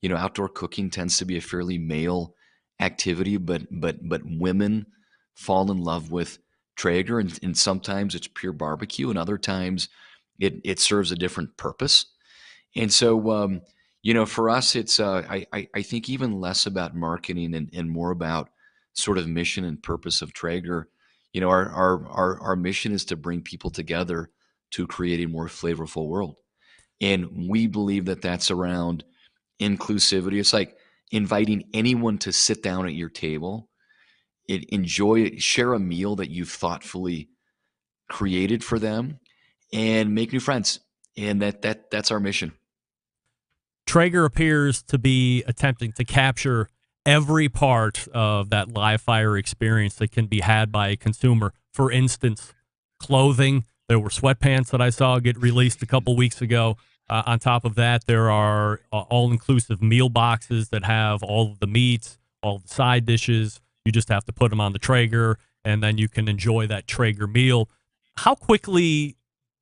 Outdoor cooking tends to be a fairly male activity, but women fall in love with Traeger, and sometimes it's pure barbecue, and other times it serves a different purpose. And so, for us, it's I think even less about marketing and more about sort of mission and purpose of Traeger. Our mission is to bring people together to create a more flavorful world, and we believe that that's around inclusivity. It's like inviting anyone to sit down at your table, share a meal that you've thoughtfully created for them, and make new friends. And that's our mission. Traeger appears to be attempting to capture every part of that live fire experience that can be had by a consumer. For instance, clothing. There were sweatpants that I saw get released a couple weeks ago. On top of that, there are all-inclusive meal boxes that have all of the meats, all the side dishes. You just have to put them on the Traeger, and then you can enjoy that Traeger meal. How quickly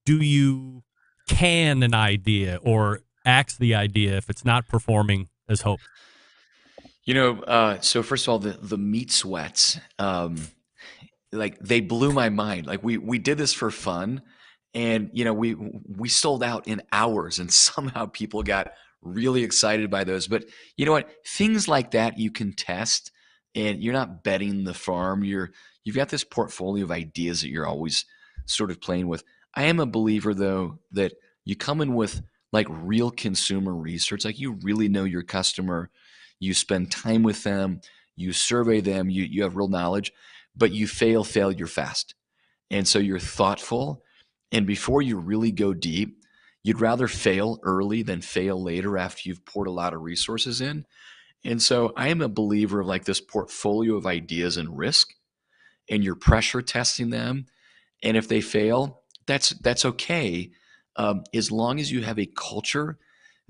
do you can an idea or axe the idea if it's not performing as hoped? So first of all, the meat sweats, like they blew my mind. Like we did this for fun, and we sold out in hours, and somehow people got really excited by those. But you know what? Things like that you can test, and you're not betting the farm. You've got this portfolio of ideas that you're always sort of playing with. I am a believer, though, that you come in with like real consumer research, like you really know your customer, you spend time with them, you survey them, you have real knowledge, but you failure fast. And so you're thoughtful. And before you really go deep, you'd rather fail early than fail later after you've poured a lot of resources in. And so I am a believer of like this portfolio of ideas and risk, and you're pressure testing them. And if they fail, that's okay, as long as you have a culture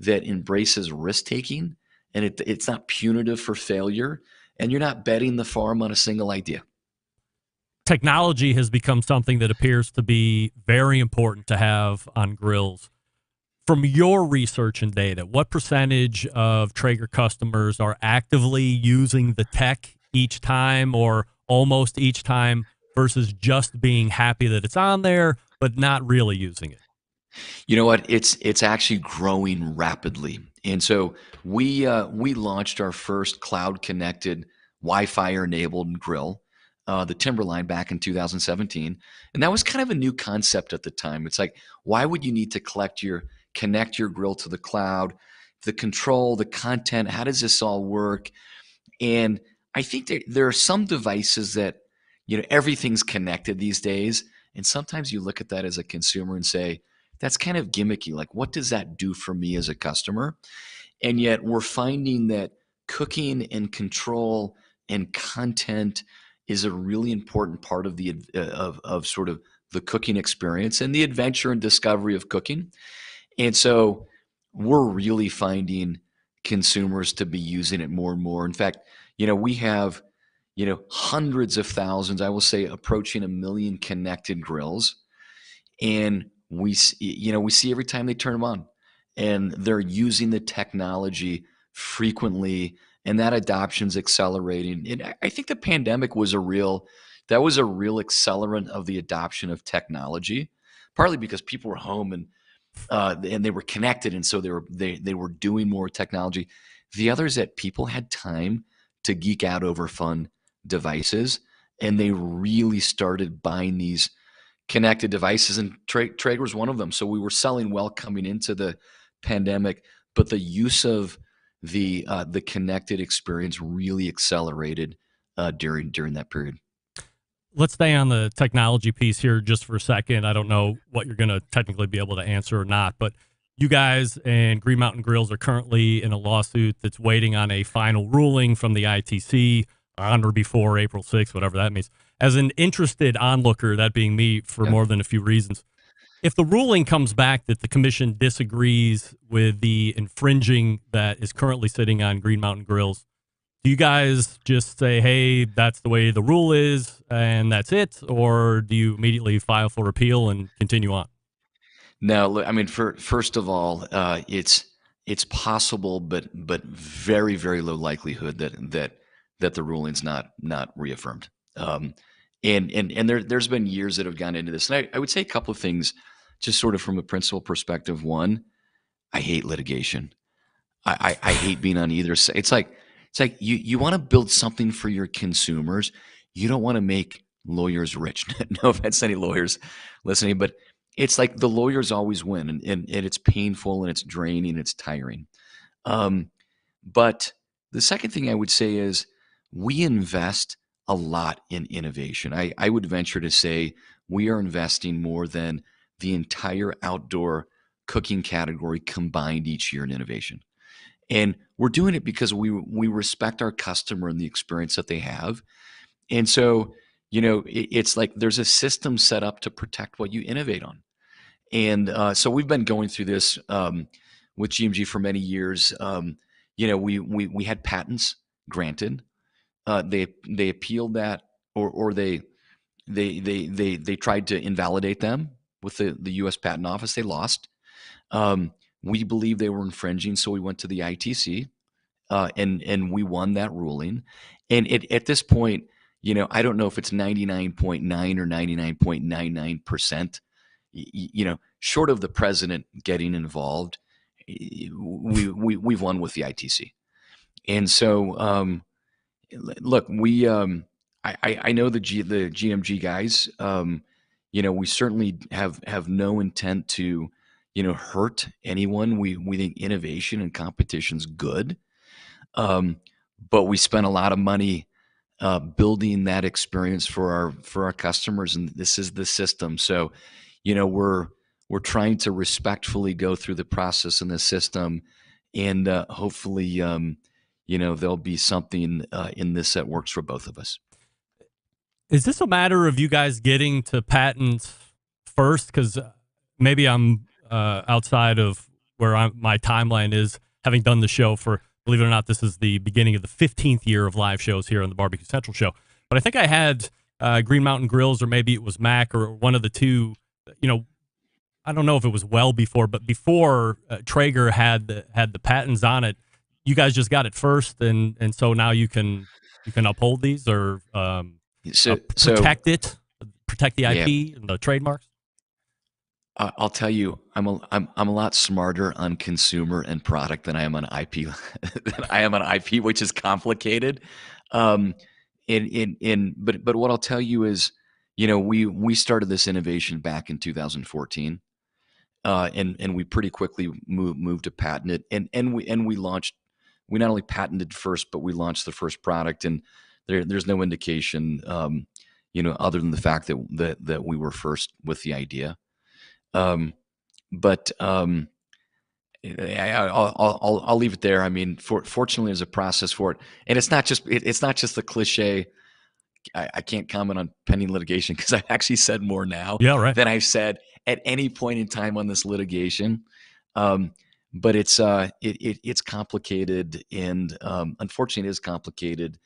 that embraces risk taking, and it's not punitive for failure, and you're not betting the farm on a single idea. Technology has become something that appears to be very important to have on grills. From your research and data, what percentage of Traeger customers are actively using the tech each time or almost each time versus just being happy that it's on there but not really using it? You know what? It's actually growing rapidly. And so we launched our first cloud-connected Wi-Fi enabled grill, the Timberline, back in 2017. And that was kind of a new concept at the time. It's like, why would you need to connect your grill to the cloud, the control, the content? How does this all work? And I think there are some devices that, everything's connected these days. And sometimes you look at that as a consumer and say, that's kind of gimmicky. Like, what does that do for me as a customer? And yet we're finding that cooking and control and content is a really important part of of sort of the cooking experience and the adventure and discovery of cooking. And so we're really finding consumers to be using it more and more. In fact, we have, hundreds of thousands, I will say approaching 1 million connected grills. And we see every time they turn them on, and they're using the technology frequently, and that adoption's accelerating. And I think the pandemic was a real accelerant of the adoption of technology, partly because people were home and they were connected, and so they were doing more technology. The other is that people had time to geek out over fun devices, and they really started buying these connected devices, and Traeger was one of them. So we were selling well coming into the pandemic, but the use of the connected experience really accelerated during that period. Let's stay on the technology piece here just for a second. I don't know what you're going to technically be able to answer or not, but you guys and Green Mountain Grills are currently in a lawsuit that's waiting on a final ruling from the ITC on or before April 6th, whatever that means. As an interested onlooker, that being me for more than a few reasons, if the ruling comes back that the commission disagrees with the infringing that is currently sitting on Green Mountain Grills, do you guys just say, hey, that's the way the rule is and that's it? Or do you immediately file for appeal and continue on? No, look, I mean, first of all, it's possible, but very, very low likelihood that the ruling's not reaffirmed. And there's been years that have gone into this. And I would say a couple of things, just sort of from a principal perspective. One, I hate litigation. I hate being on either side. It's like you want to build something for your consumers. You don't want to make lawyers rich. No offense to any lawyers listening, but it's like the lawyers always win, and it's painful and it's draining, it's tiring. But the second thing I would say is we invest a lot in innovation. I would venture to say we are investing more than the entire outdoor cooking category combined each year in innovation. And we're doing it because we respect our customer and the experience that they have. And so, it's like there's a system set up to protect what you innovate on. And so we've been going through this with GMG for many years. We had patents granted. They appealed that, or they tried to invalidate them with the U.S. Patent Office. They lost. We believe they were infringing, so we went to the ITC, and we won that ruling. And at this point, I don't know if it's 99.9 or 99.99%. Short of the president getting involved, we've won with the ITC. And so, look, I know the GMG guys. We certainly have no intent to hurt anyone. We think innovation and competition's good, but we spend a lot of money building that experience for our customers, and this is the system. So, we're trying to respectfully go through the process in the system, and hopefully, there'll be something in this that works for both of us. Is this a matter of you guys getting to patent first? Because maybe I'm outside of where my timeline is, having done the show for, believe it or not, this is the beginning of the 15th year of live shows here on the Barbecue Central show. But I think I had Green Mountain Grills, or maybe it was Mac, or one of the two. I don't know if it was well before, but before Traeger had the patents on it, you guys just got it first, and so now you can uphold these, or protect the IP and the trademarks. I'll tell you, I'm a lot smarter on consumer and product than I am on IP. Which is complicated. But what I'll tell you is, we started this innovation back in 2014, and we pretty quickly moved to patent it, and we launched. We not only patented first, but we launched the first product, and there's no indication, other than the fact that we were first with the idea. But I'll leave it there. I mean, fortunately, there's a process for it, and it's not just the cliche I can't comment on pending litigation because I've actually said more now than I've said at any point in time on this litigation. But it's complicated, and unfortunately, it is complicated.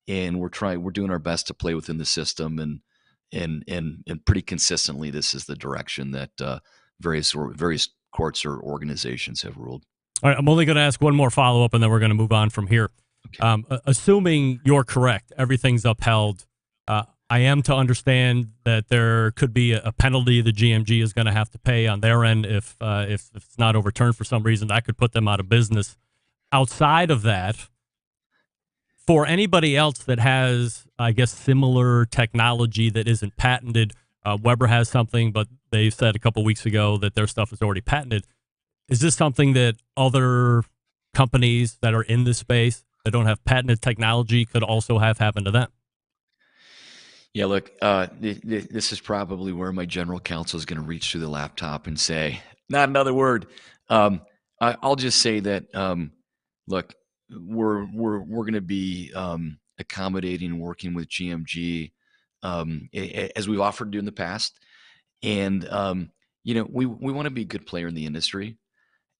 And we're doing our best to play within the system, and pretty consistently, this is the direction that various courts or organizations have ruled. All right, I'm only going to ask one more follow-up, and then we're going to move on from here. Okay. Assuming you're correct, everything's upheld, I am to understand that there could be a penalty the GMG is going to have to pay on their end if it's not overturned for some reason. That could put them out of business. Outside of that, for anybody else that has, I guess, similar technology that isn't patented, Weber has something, but they said a couple weeks ago that their stuff is already patented. Is this something that other companies that are in this space that don't have patented technology could also have happen to them? Yeah, look, this is probably where my general counsel is going to reach through the laptop and say, not another word. I'll just say that, look, we're going to be accommodating and working with GMG as we've offered to do in the past. And, we want to be a good player in the industry.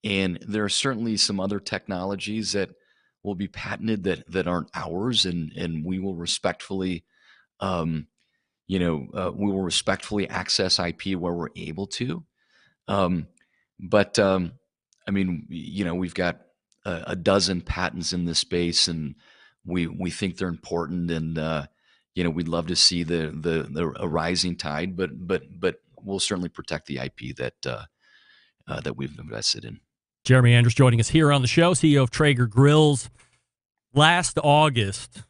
And there are certainly some other technologies that will be patented that aren't ours, and we will respectfully, access IP where we're able to. We've got a dozen patents in this space, and we think they're important, and we'd love to see a rising tide, but we'll certainly protect the IP that we've invested in. Jeremy Andrus joining us here on the show, CEO of Traeger Grills. Last August,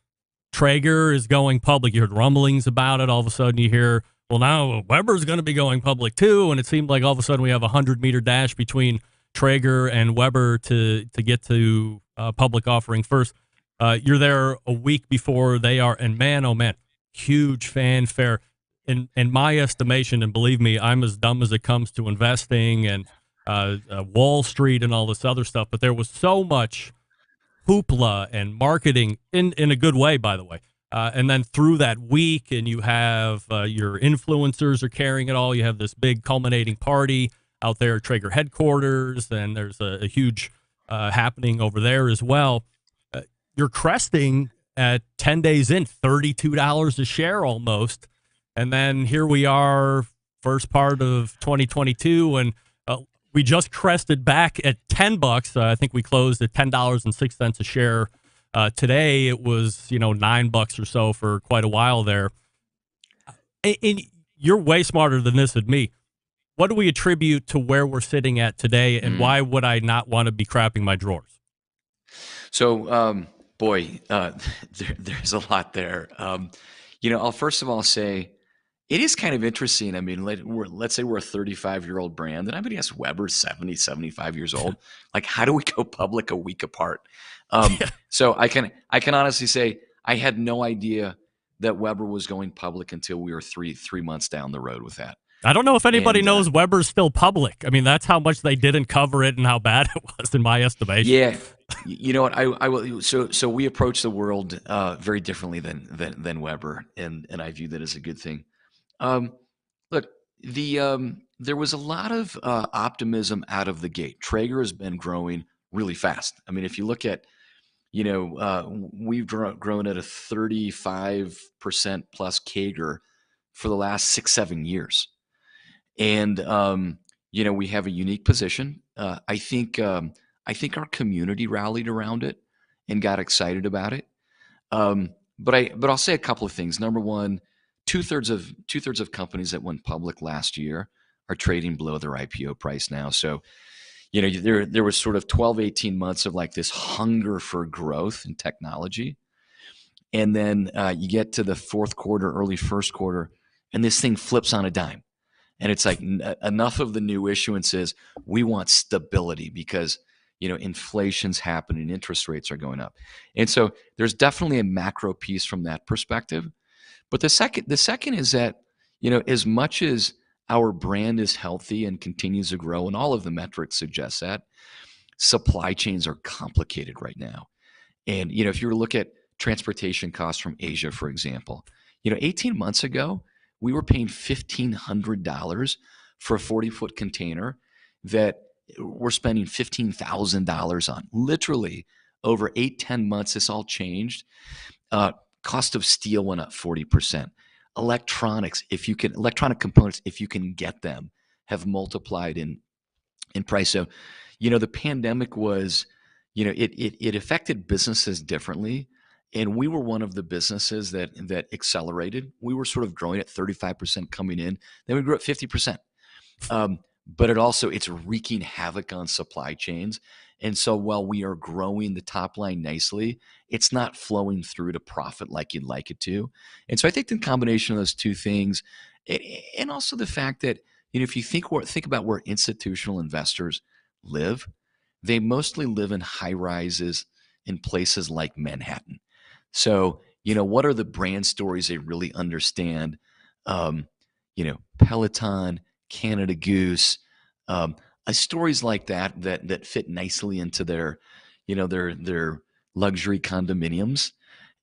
Traeger is going public. You heard rumblings about it. All of a sudden you hear, well, now Weber's going to be going public too. And it seemed like all of a sudden we have a 100-meter dash between Traeger and Weber to get to public offering first. You're there a week before they are. And man, oh man, huge fanfare. In my estimation, and believe me, I'm as dumb as it comes to investing and Wall Street and all this other stuff, but there was so much hoopla and marketing in a good way, by the way. And then through that week, and you have your influencers are carrying it all. You have this big culminating party out there at Traeger headquarters, and there's a huge happening over there as well. You're cresting at 10 days in, $32 a share almost. And then here we are, first part of 2022, and we just crested back at $10. I think we closed at $10.06 a share. Today it was, $9 or so for quite a while there. And you're way smarter than this and me. What do we attribute to where we're sitting at today, and why would I not want to be crapping my drawers? So, there's a lot there. I'll first of all say, it is kind of interesting. I mean, let's say we're a 35-year-old brand, and I'm going to guess Weber's 70, 75 years old. Like, how do we go public a week apart? So I can honestly say I had no idea that Weber was going public until we were three months down the road with that. I don't know if anybody knows Weber's still public. I mean, that's how much they didn't cover it and how bad it was, in my estimation. Yeah. You know what? I will. So we approach the world very differently than Weber, and I view that as a good thing. Look, there was a lot of optimism out of the gate. Traeger has been growing really fast. I mean, if you look at, we've grown at a 35% plus CAGR for the last 6-7 years. And, we have a unique position. I think our community rallied around it and got excited about it. But I'll say a couple of things. Number one, two-thirds of companies that went public last year are trading below their IPO price now. So, there was sort of 12, 18 months of like this hunger for growth and technology. And then you get to the fourth quarter, early first quarter, and this thing flips on a dime. And it's like enough of the new issuances, we want stability because, inflation's happening, interest rates are going up. And so there's definitely a macro piece from that perspective. But the second is that, as much as our brand is healthy and continues to grow, and all of the metrics suggest that, supply chains are complicated right now. And, if you look at transportation costs from Asia, for example, 18 months ago, we were paying $1,500 for a 40-foot container that we're spending $15,000 on. Literally, over 8-10 months, this all changed. Cost of steel went up 40%. Electronic components, if you can get them, have multiplied in price. So, the pandemic was, it affected businesses differently. And we were one of the businesses that accelerated. We were sort of growing at 35% coming in. Then we grew at 50%. But it's wreaking havoc on supply chains. And so while we are growing the top line nicely, it's not flowing through to profit like you'd like it to. And so I think the combination of those two things, and also the fact that, if you think about where institutional investors live, they mostly live in high rises in places like Manhattan. So, what are the brand stories they really understand? Peloton, Canada Goose, stories like that fit nicely into their luxury condominiums.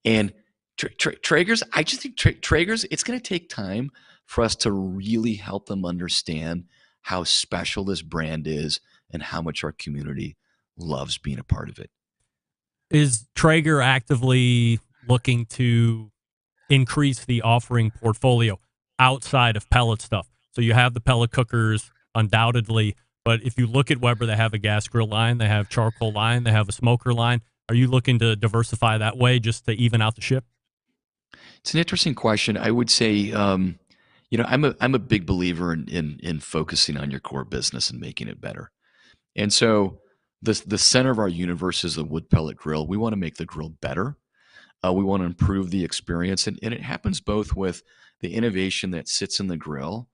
And Traeger's, I just think Traeger's, it's going to take time for us to really help them understand how special this brand is and how much our community loves being a part of it. Is Traeger actively looking to increase the offering portfolio outside of pellet stuff? So you have the pellet cookers, undoubtedly, but if you look at Weber, they have a gas grill line, they have charcoal line, they have a smoker line. Are you looking to diversify that way just to even out the ship? It's an interesting question. I would say, I'm a big believer in focusing on your core business and making it better. And so the center of our universe is the wood pellet grill. We want to make the grill better. We want to improve the experience. And it happens both with the innovation that sits in the grill,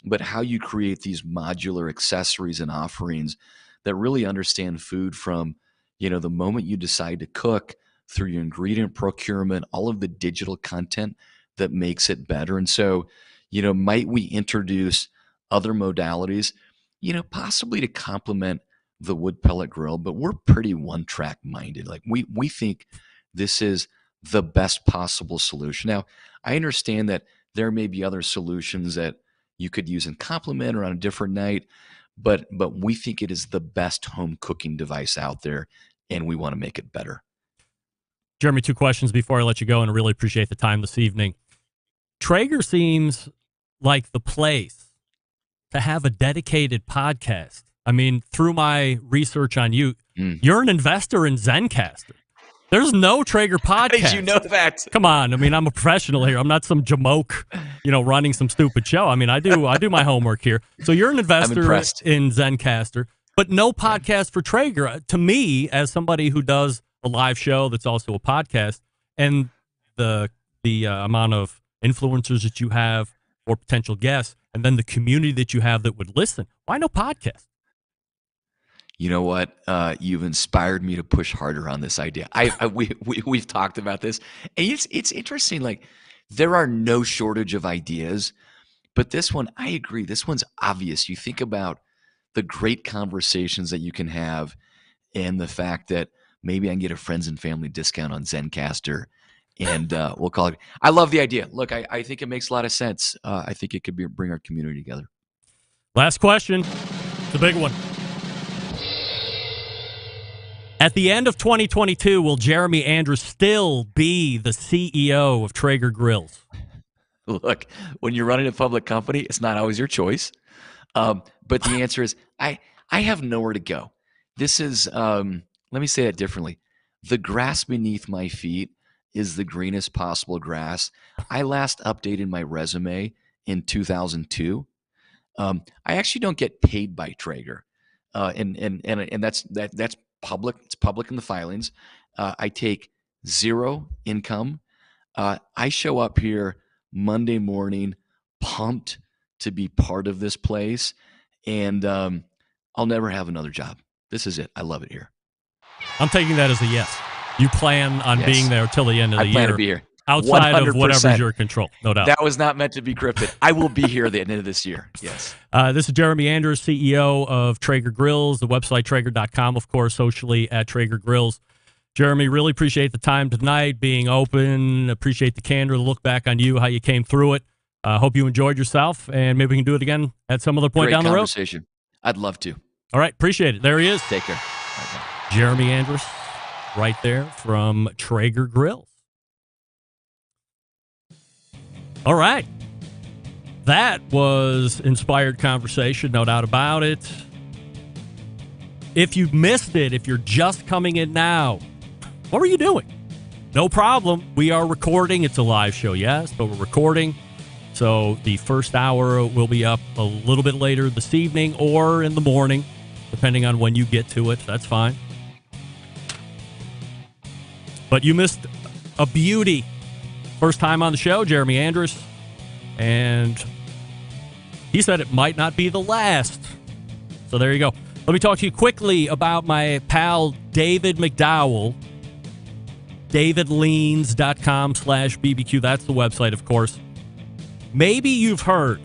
but how you create these modular accessories and offerings that really understand food from, the moment you decide to cook through your ingredient procurement, all of the digital content that makes it better. And so, might we introduce other modalities, possibly to complement the wood pellet grill, but we're pretty one-track minded. Like we think this is the best possible solution. Now, I understand that there may be other solutions that you could use in complement or on a different night, but we think it is the best home cooking device out there, and we want to make it better. Jeremy, 2 questions before I let you go, and I really appreciate the time this evening. Traeger seems like the place to have a dedicated podcast. I mean, through my research on you, you're an investor in Zencastr. There's no Traeger podcast. How did you know that? Come on. I mean, I'm a professional here. I'm not some jamoke, running some stupid show. I mean, I do my homework here. So you're an investor in Zencastr, but no podcast for Traeger. To me, as somebody who does a live show that's also a podcast, and the amount of influencers that you have or potential guests, and then the community that you have that would listen, why no podcast? You know what? You've inspired me to push harder on this idea. We've talked about this, and it's interesting. Like, there are no shortage of ideas, but this one, I agree. This one's obvious. You think about the great conversations that you can have, and the fact that maybe I can get a friends and family discount on Zencastr, and we'll call it. I love the idea. Look, I think it makes a lot of sense. I think it could bring our community together. Last question. It's a big one. At the end of 2022, will Jeremy Andrus still be the CEO of Traeger Grills? Look, when you're running a public company, it's not always your choice. But the answer is I have nowhere to go. This is, let me say that differently. The grass beneath my feet is the greenest possible grass. I last updated my resume in 2002. I actually don't get paid by Traeger. And that's public. It's public in the filings. I take zero income. I show up here Monday morning, pumped to be part of this place, and I'll never have another job. This is it. I love it here. I'm taking that as a yes. You plan on being there till the end of the year. I plan to be here. Outside 100%. of whatever's your control, no doubt. That was not meant to be cryptic. I will be here at the end of this year. Yes. This is Jeremy Andrus, CEO of Traeger Grills, the website Traeger.com, of course, socially at Traeger Grills. Jeremy, really appreciate the time tonight, being open. Appreciate the candor, the look back on you, how you came through it. Hope you enjoyed yourself, and maybe we can do it again at some other point Great down the road. conversation. I'd love to. All right, appreciate it. There he is. Take care. Jeremy Andrus, right there from Traeger Grills. All right. That was inspired conversation, no doubt about it. If you missed it, if you're just coming in now, what were you doing? No problem. We are recording. It's a live show, yes, but we're recording. So the first hour will be up a little bit later this evening or in the morning, depending on when you get to it. That's fine. But you missed a beauty. First time on the show, Jeremy Andrus. And he said it might not be the last. So there you go. Let me talk to you quickly about my pal David McDowell. DavidLeans.com/BBQ. That's the website, of course. Maybe you've heard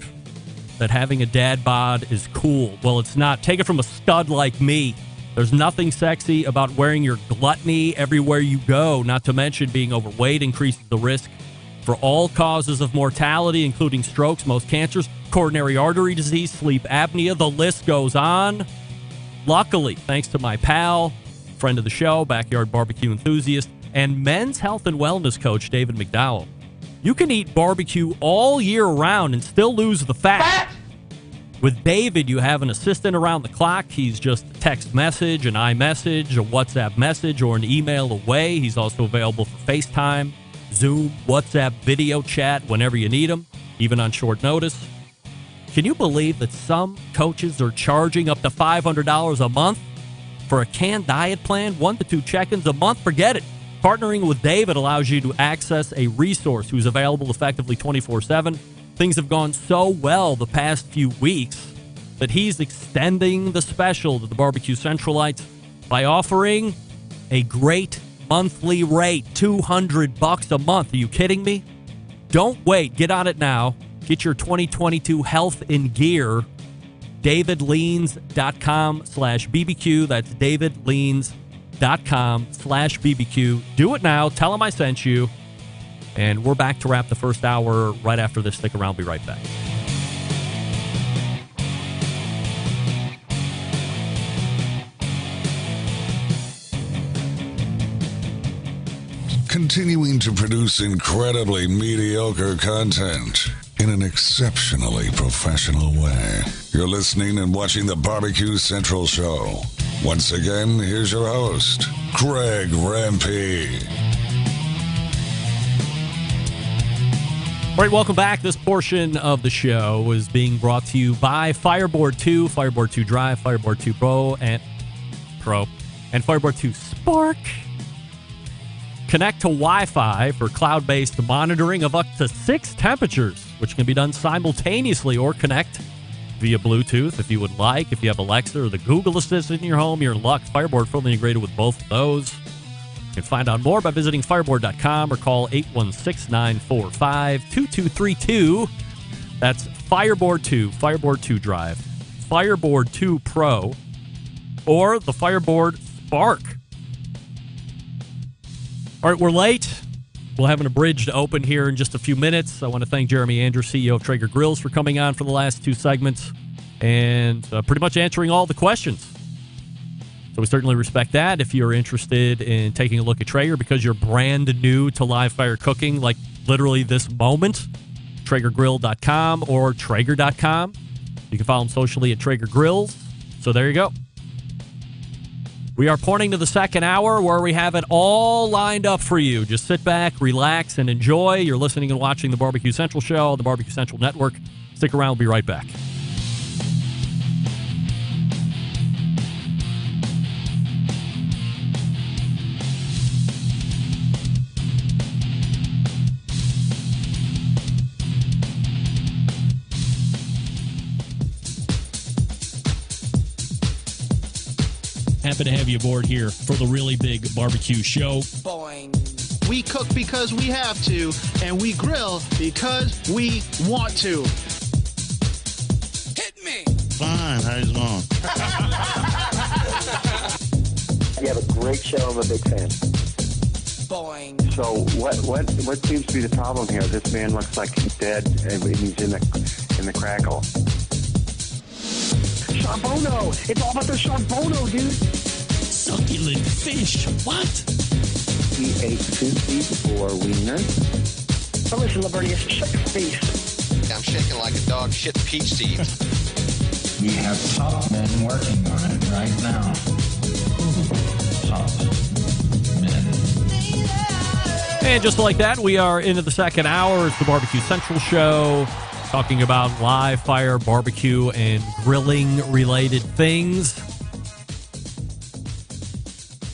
that having a dad bod is cool. Well, it's not. Take it from a stud like me. There's nothing sexy about wearing your gluttony everywhere you go, not to mention being overweight increases the risk for all causes of mortality, including strokes, most cancers, coronary artery disease, sleep apnea. The list goes on. Luckily, thanks to my pal, friend of the show, backyard barbecue enthusiast, and men's health and wellness coach, David McDowell, you can eat barbecue all year round and still lose the fat. With David, you have an assistant around the clock. He's just a text message, an iMessage, a WhatsApp message, or an email away. He's also available for FaceTime, Zoom, WhatsApp, video chat whenever you need him, even on short notice. Can you believe that some coaches are charging up to $500 a month for a canned diet plan, 1 to 2 check-ins a month? Forget it. Partnering with David allows you to access a resource who's available effectively 24/7. Things have gone so well the past few weeks that he's extending the special to the Barbecue Centralites by offering a great monthly rate, $200 a month. Are you kidding me? Don't wait. Get on it now. Get your 2022 health in gear. DavidLeans.com/BBQ. That's DavidLeans.com/BBQ. Do it now. Tell them I sent you. And we're back to wrap the first hour right after this. Stick around. Be right back. Continuing to produce incredibly mediocre content in an exceptionally professional way. You're listening and watching the Barbecue Central Show. Once again, here's your host, Greg Rempe. All right, welcome back. This portion of the show is being brought to you by Fireboard 2, Fireboard 2 Drive, Fireboard 2 Pro, and Fireboard 2 Spark. Connect to Wi-Fi for cloud-based monitoring of up to 6 temperatures, which can be done simultaneously, or connect via Bluetooth if you would like. If you have Alexa or the Google Assistant in your home, you're in luck. Fireboard fully integrated with both of those. You can find out more by visiting fireboard.com or call 816-945-2232. That's Fireboard 2, Fireboard 2 Drive, Fireboard 2 Pro, or the Fireboard Spark. All right, we're late. We'll have an abridged open here in just a few minutes. I want to thank Jeremy Andrus, CEO of Traeger Grills, for coming on for the last 2 segments and pretty much answering all the questions. So we certainly respect that. If you're interested in taking a look at Traeger because you're brand new to live fire cooking, like literally this moment, TraegerGrill.com or Traeger.com. You can follow them socially at Traeger Grills. So there you go. We are pointing to the second hour where we have it all lined up for you. Just sit back, relax, and enjoy. You're listening and watching the Barbecue Central Show, the Barbecue Central Network. Stick around. We'll be right back. Happy to have you aboard here for the really big barbecue show. Boing. We cook because we have to, and we grill because we want to. Hit me. Fine. How's it going? You have a great show. I'm a big fan. So what seems to be the problem here? This man looks like he's dead, and he's in the crackle. Sean Bono! It's all about the Sean Bono, dude! Succulent fish. What? He ate 54 wieners. Now listen, Lavernius, shut your face. I'm shaking like a dog shit peach seeds. We have top men working on it right now. Top men. And just like that, we are into the second hour. It's the Barbecue Central Show, talking about live fire, barbecue, and grilling related things.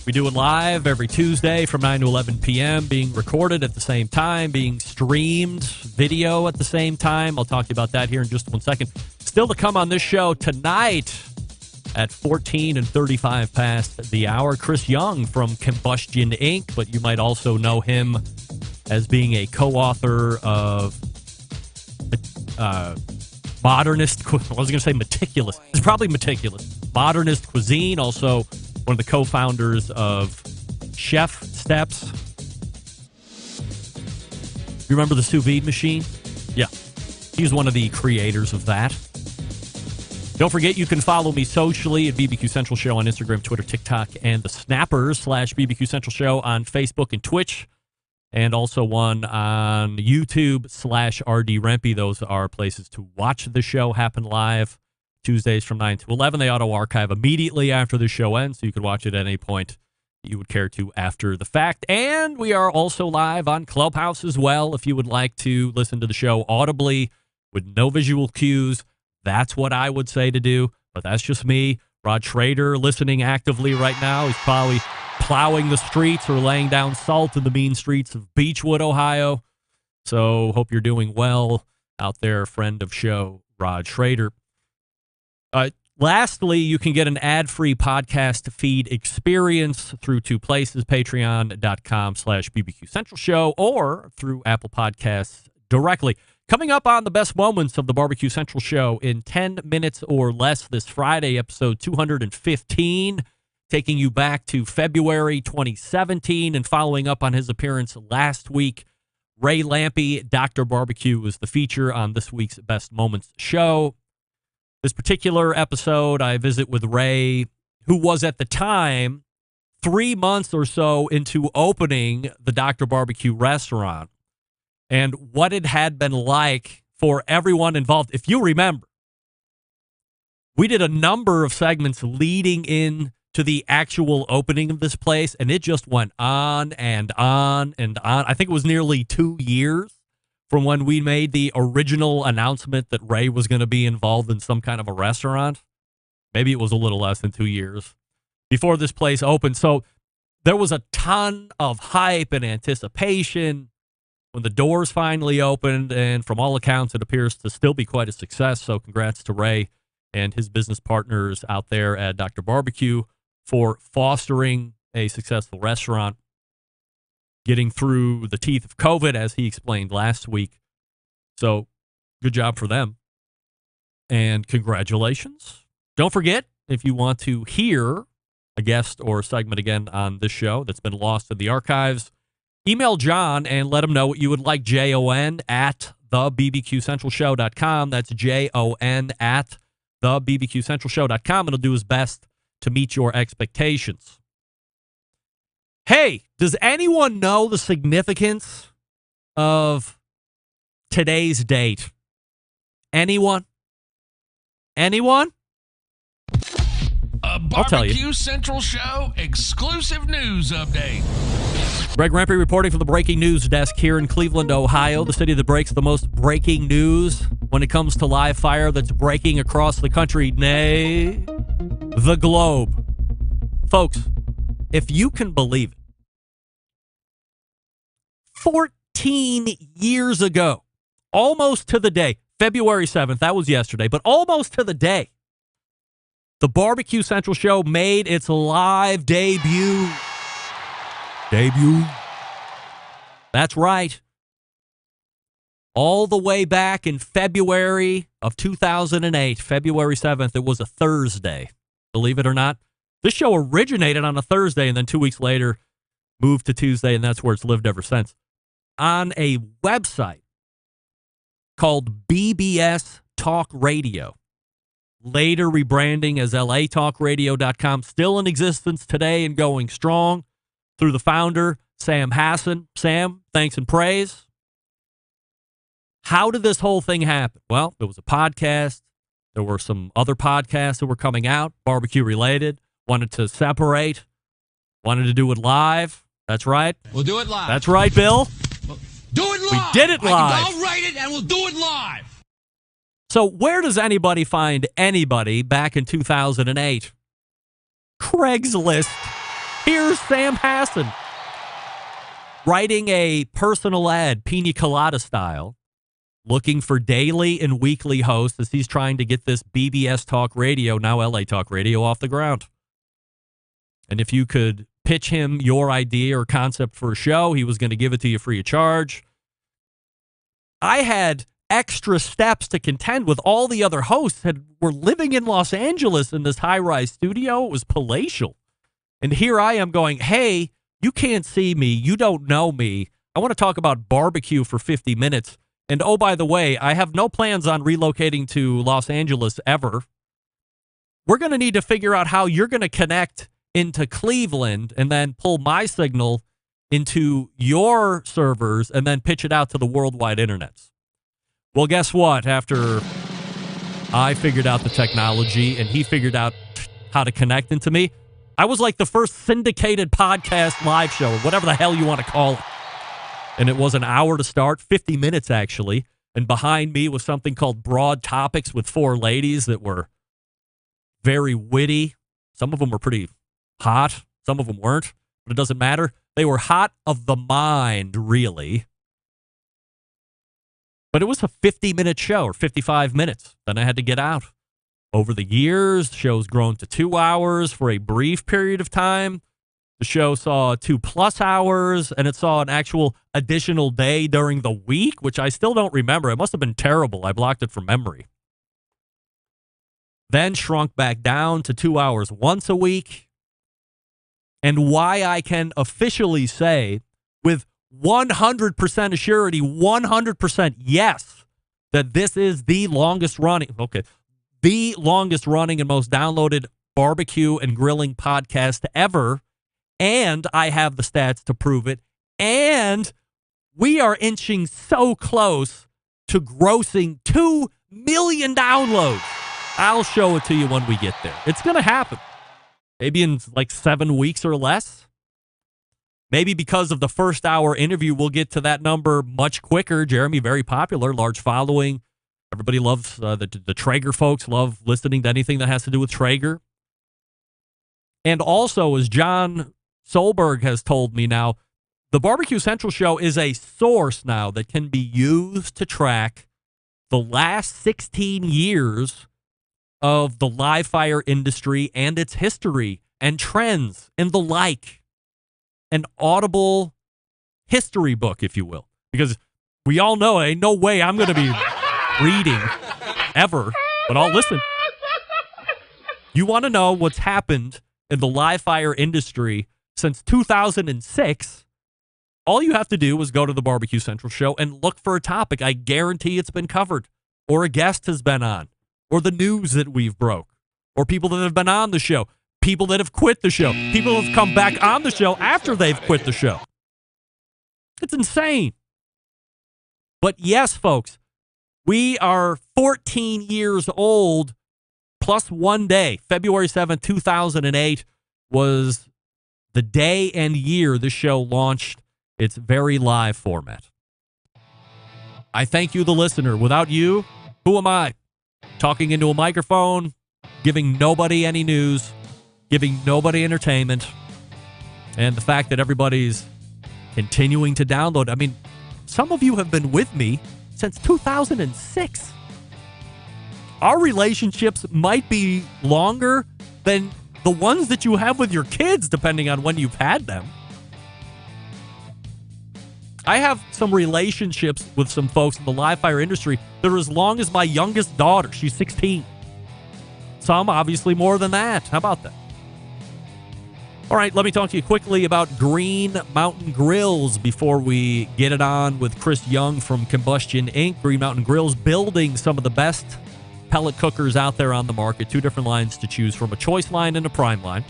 We do it live every Tuesday from 9 to 11 p.m., being recorded at the same time, being streamed video at the same time. I'll talk to you about that here in just 1 second. Still to come on this show tonight at 14 and 35 past the hour, Chris Young from Combustion Inc., but you might also know him as being a co-author of Modernist, I was going to say meticulous. It's probably meticulous. Modernist Cuisine, also one of the co-founders of Chef Steps. You remember the sous vide machine? Yeah. He's one of the creators of that. Don't forget, you can follow me socially at BBQ Central Show on Instagram, Twitter, TikTok, and the Snappers /BBQ Central Show on Facebook and Twitch, and also one on YouTube /RD Rempe. Those are places to watch the show happen live Tuesdays from 9 to 11. They auto-archive immediately after the show ends, so you can watch it at any point you would care to after the fact. And we are also live on Clubhouse as well. If you would like to listen to the show audibly with no visual cues, that's what I would say to do, but that's just me. Rod Schrader listening actively right now. He's probably plowing the streets or laying down salt in the mean streets of Beechwood, Ohio. So hope you're doing well out there, friend of show, Rod Schrader. Lastly, you can get an ad-free podcast feed experience through two places, patreon.com/BBQ Central Show or through Apple Podcasts directly. Coming up on the best moments of the Barbecue Central Show in 10 minutes or less this Friday, episode 215, taking you back to February 2017 and following up on his appearance last week. Ray Lampe, Dr. Barbecue, is the feature on this week's Best Moments show. This particular episode, I visit with Ray, who was at the time 3 months or so into opening the Dr. Barbecue restaurant, and what it had been like for everyone involved. If you remember, we did a number of segments leading in to the actual opening of this place, and it just went on and on and on. I think it was nearly 2 years from when we made the original announcement that Ray was going to be involved in some kind of a restaurant. Maybe it was a little less than 2 years before this place opened. So there was a ton of hype and anticipation when the doors finally opened, and from all accounts, it appears to still be quite a success. So congrats to Ray and his business partners out there at Dr. Barbecue for fostering a successful restaurant, getting through the teeth of COVID, as he explained last week. So good job for them. And congratulations. Don't forget, if you want to hear a guest or a segment again on this show that's been lost in the archives, email John and let him know what you would like. JON at thebbqcentralshow.com. That's JON at thebbqcentralshow.com. It'll do his best to meet your expectations. Hey, does anyone know the significance of today's date? Anyone? Anyone? A Barbecue Central Show exclusive news update. Greg Rempe reporting from the breaking news desk here in Cleveland, Ohio, the city that breaks the most breaking news when it comes to live fire that's breaking across the country, nay, the globe. Folks, if you can believe it, 14 years ago, almost to the day, February 7th, that was yesterday, but almost to the day, the Barbecue Central Show made its live debut. That's right. All the way back in February of 2008, February 7th, it was a Thursday. Believe it or not. This show originated on a Thursday, and then 2 weeks later, moved to Tuesday, and that's where it's lived ever since. On a website called BBS Talk Radio, later rebranding as latalkradio.com, still in existence today and going strong through the founder, Sam Hassan. Sam, thanks and praise. How did this whole thing happen? Well, there was a podcast. There were some other podcasts that were coming out, barbecue related, wanted to separate, wanted to do it live. That's right. We'll do it live. That's right, Bill. Do it live. We did it live. I'll write it and we'll do it live. So where does anybody find anybody back in 2008? Craigslist. Here's Sam Hassan writing a personal ad, pina colada style, looking for daily and weekly hosts as he's trying to get this BBS Talk Radio, now LA Talk Radio, off the ground. And if you could pitch him your idea or concept for a show, he was going to give it to you free of charge. I had extra steps to contend with. All the other hosts were living in Los Angeles in this high-rise studio. It was palatial. And here I am going, hey, you can't see me. You don't know me. I want to talk about barbecue for 50 minutes. And oh, by the way, I have no plans on relocating to Los Angeles ever. We're going to need to figure out how you're going to connect into Cleveland and then pull my signal into your servers and then pitch it out to the worldwide internets. Well, guess what? After I figured out the technology and he figured out how to connect into me, I was like the first syndicated podcast live show, or whatever the hell you want to call it. And it was an hour to start, 50 minutes actually. And behind me was something called Broad Topics with 4 ladies that were very witty. Some of them were pretty hot. Some of them weren't, but it doesn't matter. They were hot of the mind, really. But it was a 50-minute show, or 55 minutes. Then I had to get out. Over the years, the show's grown to 2 hours for a brief period of time. The show saw 2+ hours, and it saw an actual additional day during the week, which I still don't remember. It must have been terrible. I blocked it from memory. Then shrunk back down to 2 hours once a week. And why I can officially say with 100% assurity, 100% yes, that this is the longest running and most downloaded barbecue and grilling podcast ever. And I have the stats to prove it. And we are inching so close to grossing 2 million downloads. I'll show it to you when we get there. It's going to happen. Maybe in like 7 weeks or less. Maybe because of the first hour interview, we'll get to that number much quicker. Jeremy, very popular, large following. Everybody loves the Traeger folks, love listening to anything that has to do with Traeger. And also, as John Solberg has told me now, the Barbecue Central show is a source now that can be used to track the last 16 years of the live fire industry and its history and trends and the like. An audible history book, if you will. Because we all know ain't no way I'm going to be reading ever, but I'll listen. You want to know what's happened in the live fire industry since 2006? All you have to do is go to the Barbecue Central show and look for a topic. I guarantee it's been covered, or a guest has been on, or the news that we've broke, or people that have been on the show, people that have quit the show, people that have come back on the show after they've quit the show. It's insane. But yes, folks, we are 14 years old plus 1 day. February 7th, 2008 was the day and year this show launched its very live format. I thank you, the listener. Without you, who am I? Talking into a microphone, giving nobody any news, giving nobody entertainment, and the fact that everybody's continuing to download. I mean, some of you have been with me since 2006. Our relationships might be longer than the ones that you have with your kids, depending on when you've had them. I have some relationships with some folks in the live fire industry that are as long as my youngest daughter. She's 16. Some obviously more than that. How about that? All right, let me talk to you quickly about Green Mountain Grills before we get it on with Chris Young from Combustion Inc. Green Mountain Grills building some of the best pellet cookers out there on the market. 2 different lines to choose from, a choice line and a prime line.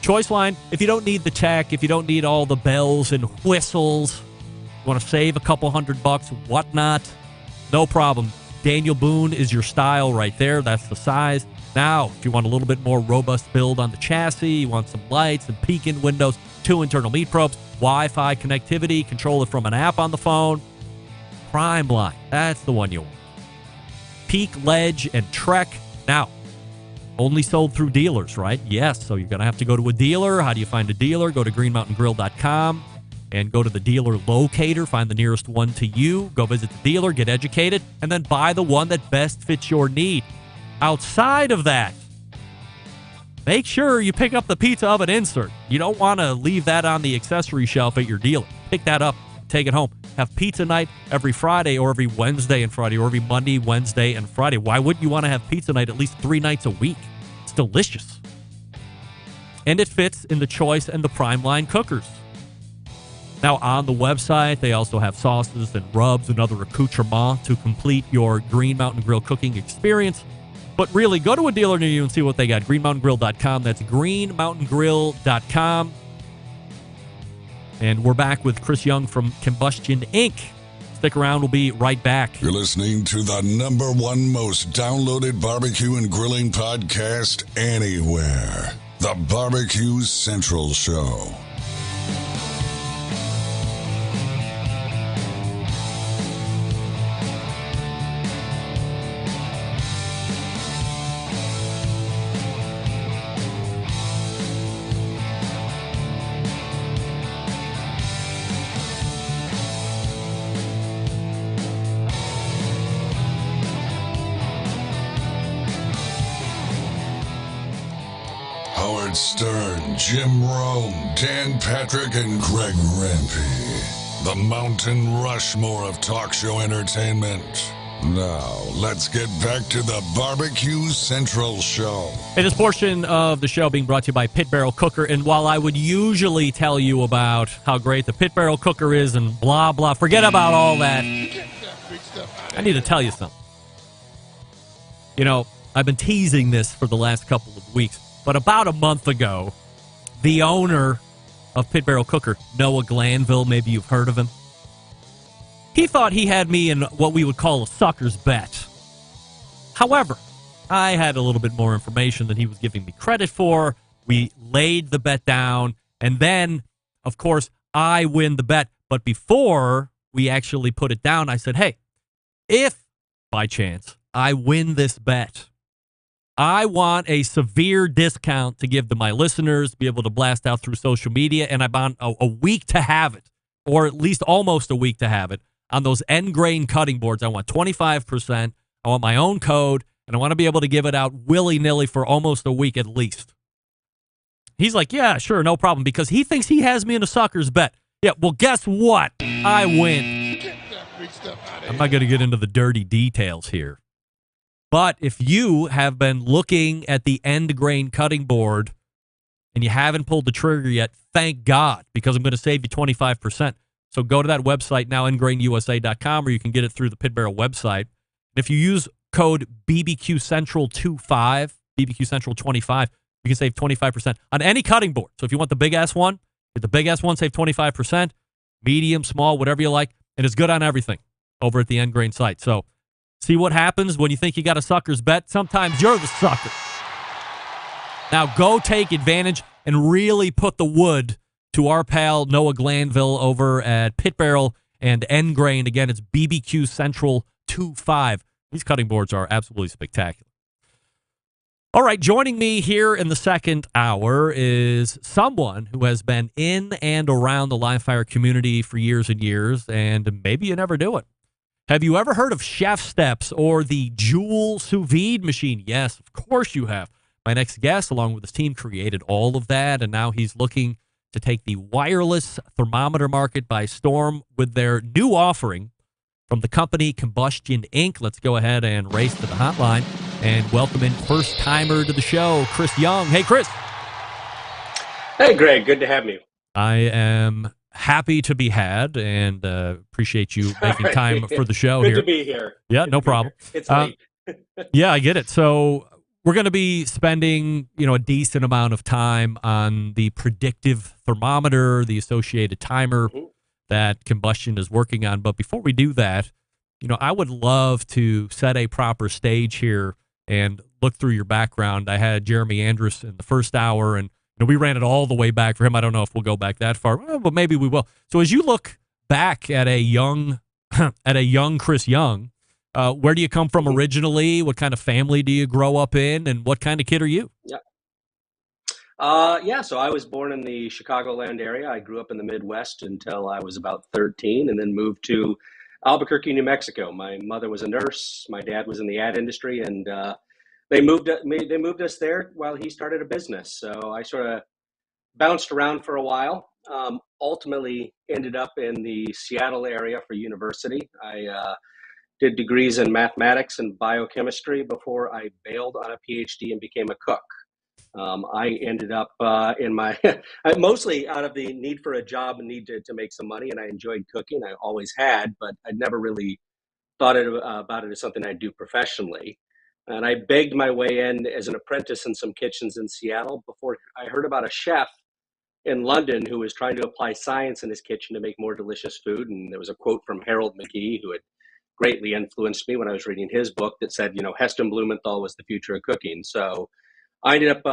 Choice line, if you don't need the tech, if you don't need all the bells and whistles, you want to save a couple $100, whatnot, no problem. Daniel Boone is your style right there. That's the size. Now, if you want a little bit more robust build on the chassis, you want some lights and peek-in windows, 2 internal meat probes, Wi-Fi connectivity, control it from an app on the phone, prime line, that's the one you want. Peak, Ledge, and Trek. Now, only sold through dealers, right? Yes, so you're going to have to go to a dealer. How do you find a dealer? Go to greenmountaingrill.com and go to the dealer locator, find the nearest one to you, go visit the dealer, get educated, and then buy the one that best fits your need. Outside of that, make sure you pick up the pizza oven insert. You don't want to leave that on the accessory shelf at your dealer. Pick that up, take it home. Have pizza night every Friday or every Wednesday and Friday or every Monday, Wednesday, and Friday. Why wouldn't you want to have pizza night at least 3 nights a week? It's delicious. And it fits in the choice and the prime line cookers. Now, on the website, they also have sauces and rubs and other accoutrements to complete your Green Mountain Grill cooking experience. But really, go to a dealer near you and see what they got. greenmountaingrill.com. That's greenmountaingrill.com. And we're back with Chris Young from Combustion Inc. Stick around. We'll be right back. You're listening to the #1 most downloaded barbecue and grilling podcast anywhere. The Barbecue Central Show. Howard Stern, Jim Rome, Dan Patrick, and Greg Rempe. The Mountain Rushmore of talk show entertainment. Now, let's get back to the Barbecue Central Show. Hey, this portion of the show being brought to you by Pit Barrel Cooker. And while I would usually tell you about how great the Pit Barrel Cooker is and blah, blah, forget about all that. I need to tell you something. You know, I've been teasing this for the last couple of weeks. But about a month ago, the owner of Pit Barrel Cooker, Noah Glanville, maybe you've heard of him, he thought he had me in what we would call a sucker's bet. However, I had a little bit more information than he was giving me credit for. We laid the bet down, and then, of course, I win the bet. But before we actually put it down, I said, hey, if, by chance, I win this bet, I want a severe discount to give to my listeners, be able to blast out through social media, and I'm on a week to have it, or at least almost a week to have it, on those end grain cutting boards. I want 25%. I want my own code, and I want to be able to give it out willy-nilly for almost a week at least. He's like, yeah, sure, no problem, because he thinks he has me in a sucker's bet. Yeah, well, guess what? I win. I'm not going to get into the dirty details here. But if you have been looking at the end grain cutting board and you haven't pulled the trigger yet, thank God, because I'm going to save you 25%. So go to that website now, endgrainusa.com, or you can get it through the Pit Barrel website. If you use code BBQCentral25, BBQCentral25, you can save 25% on any cutting board. So if you want the big-ass one, get the big-ass one, save 25%, medium, small, whatever you like, and it's good on everything over at the end grain site. So see what happens when you think you got a sucker's bet? Sometimes you're the sucker. Now go take advantage and really put the wood to our pal Noah Glanville over at Pit Barrel and End Grain. Again, it's BBQ Central 25. These cutting boards are absolutely spectacular. All right, joining me here in the second hour is someone who has been in and around the live fire community for years and years, and maybe you never do it. Have you ever heard of Chef Steps or the Joule sous vide machine? Yes, of course you have. My next guest, along with his team, created all of that, and now he's looking to take the wireless thermometer market by storm with their new offering from the company Combustion Inc. Let's go ahead and race to the hotline and welcome in first-timer to the show, Chris Young. Hey, Chris. Hey, Greg. Good to have you. I am happy to be had and appreciate you making time for the show Good here. to be here. Yeah, Good no to be problem. here. It's late. Yeah, I get it. So we're going to be spending, a decent amount of time on the predictive thermometer, the associated timer that combustion is working on. But before we do that, I would love to set a proper stage here and look through your background. I had Jeremy Andrus in the first hour, and we ran it all the way back for him. I don't know if we'll go back that far, but maybe we will. So as you look back at a young Chris Young, where do you come from originally? What kind of family do you grow up in, and what kind of kid are you? Yeah. So I was born in the Chicagoland area. I grew up in the Midwest until I was about 13, and then moved to Albuquerque, New Mexico. My mother was a nurse. My dad was in the ad industry, and they moved us there while he started a business. So I sort of bounced around for a while. Ultimately ended up in the Seattle area for university. I did degrees in mathematics and biochemistry before I bailed on a PhD and became a cook. I ended up in my mostly out of the need for a job and need to make some money, and I enjoyed cooking. I always had, but I'd never really thought about it as something I'd do professionally. And I begged my way in as an apprentice in some kitchens in Seattle before I heard about a chef in London who was trying to apply science in his kitchen to make more delicious food. And there was a quote from Harold McGee, who had greatly influenced me when I was reading his book, that said, Heston Blumenthal was the future of cooking. So I ended up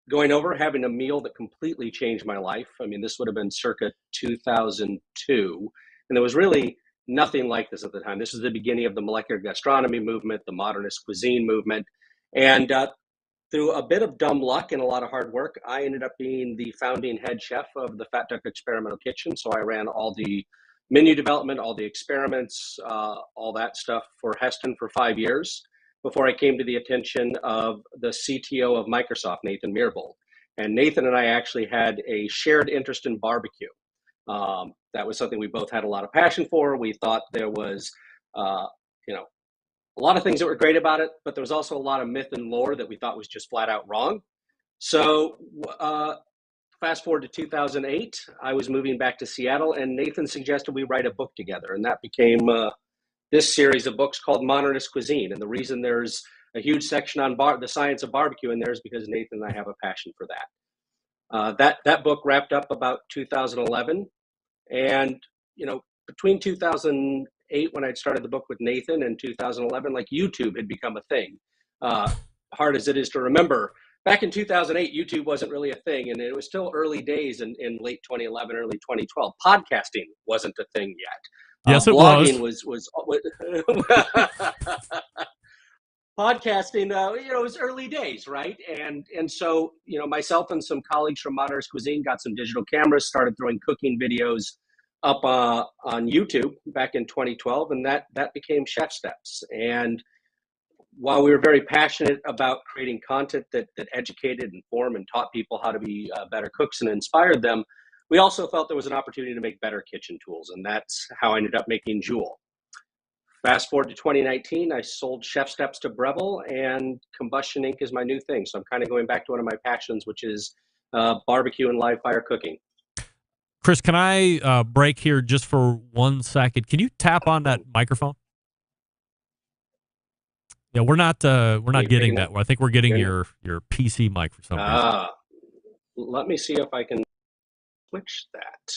going over, having a meal that completely changed my life. I mean, this would have been circa 2002. And there was really nothing like this at the time. This was the beginning of the molecular gastronomy movement, the modernist cuisine movement. And through a bit of dumb luck and a lot of hard work, I ended up being the founding head chef of the Fat Duck Experimental Kitchen. So I ran all the menu development, all the experiments, all that stuff for Heston for 5 years before I came to the attention of the CTO of Microsoft, Nathan Myhrvold. And Nathan and I actually had a shared interest in barbecue. That was something we both had a lot of passion for. We thought there was, a lot of things that were great about it, but there was also a lot of myth and lore that we thought was just flat out wrong. So fast forward to 2008, I was moving back to Seattle, and Nathan suggested we write a book together, and that became this series of books called Modernist Cuisine. And the reason there's a huge section on the science of barbecue in there is because Nathan and I have a passion for that. That book wrapped up about 2011, and between 2008 when I'd started the book with Nathan and 2011, like YouTube had become a thing. Hard as it is to remember, back in 2008, YouTube wasn't really a thing, and it was still early days in late 2011, early 2012. Podcasting wasn't a thing yet. Yes, it blogging was. Podcasting, it was early days, right? And so, myself and some colleagues from Modernist Cuisine got some digital cameras, started throwing cooking videos up on YouTube back in 2012, and that became Chef Steps. And while we were very passionate about creating content that educated, informed, and taught people how to be better cooks and inspired them, we also felt there was an opportunity to make better kitchen tools, and that's how I ended up making Joule. Fast forward to 2019, I sold Chef Steps to Breville, and Combustion Inc. is my new thing. So I'm kind of going back to one of my passions, which is barbecue and live fire cooking. Chris, can I break here just for 1 second? Can you tap on that microphone? Yeah, we're not getting that. I think we're getting your PC mic for some reason. Let me see if I can switch that.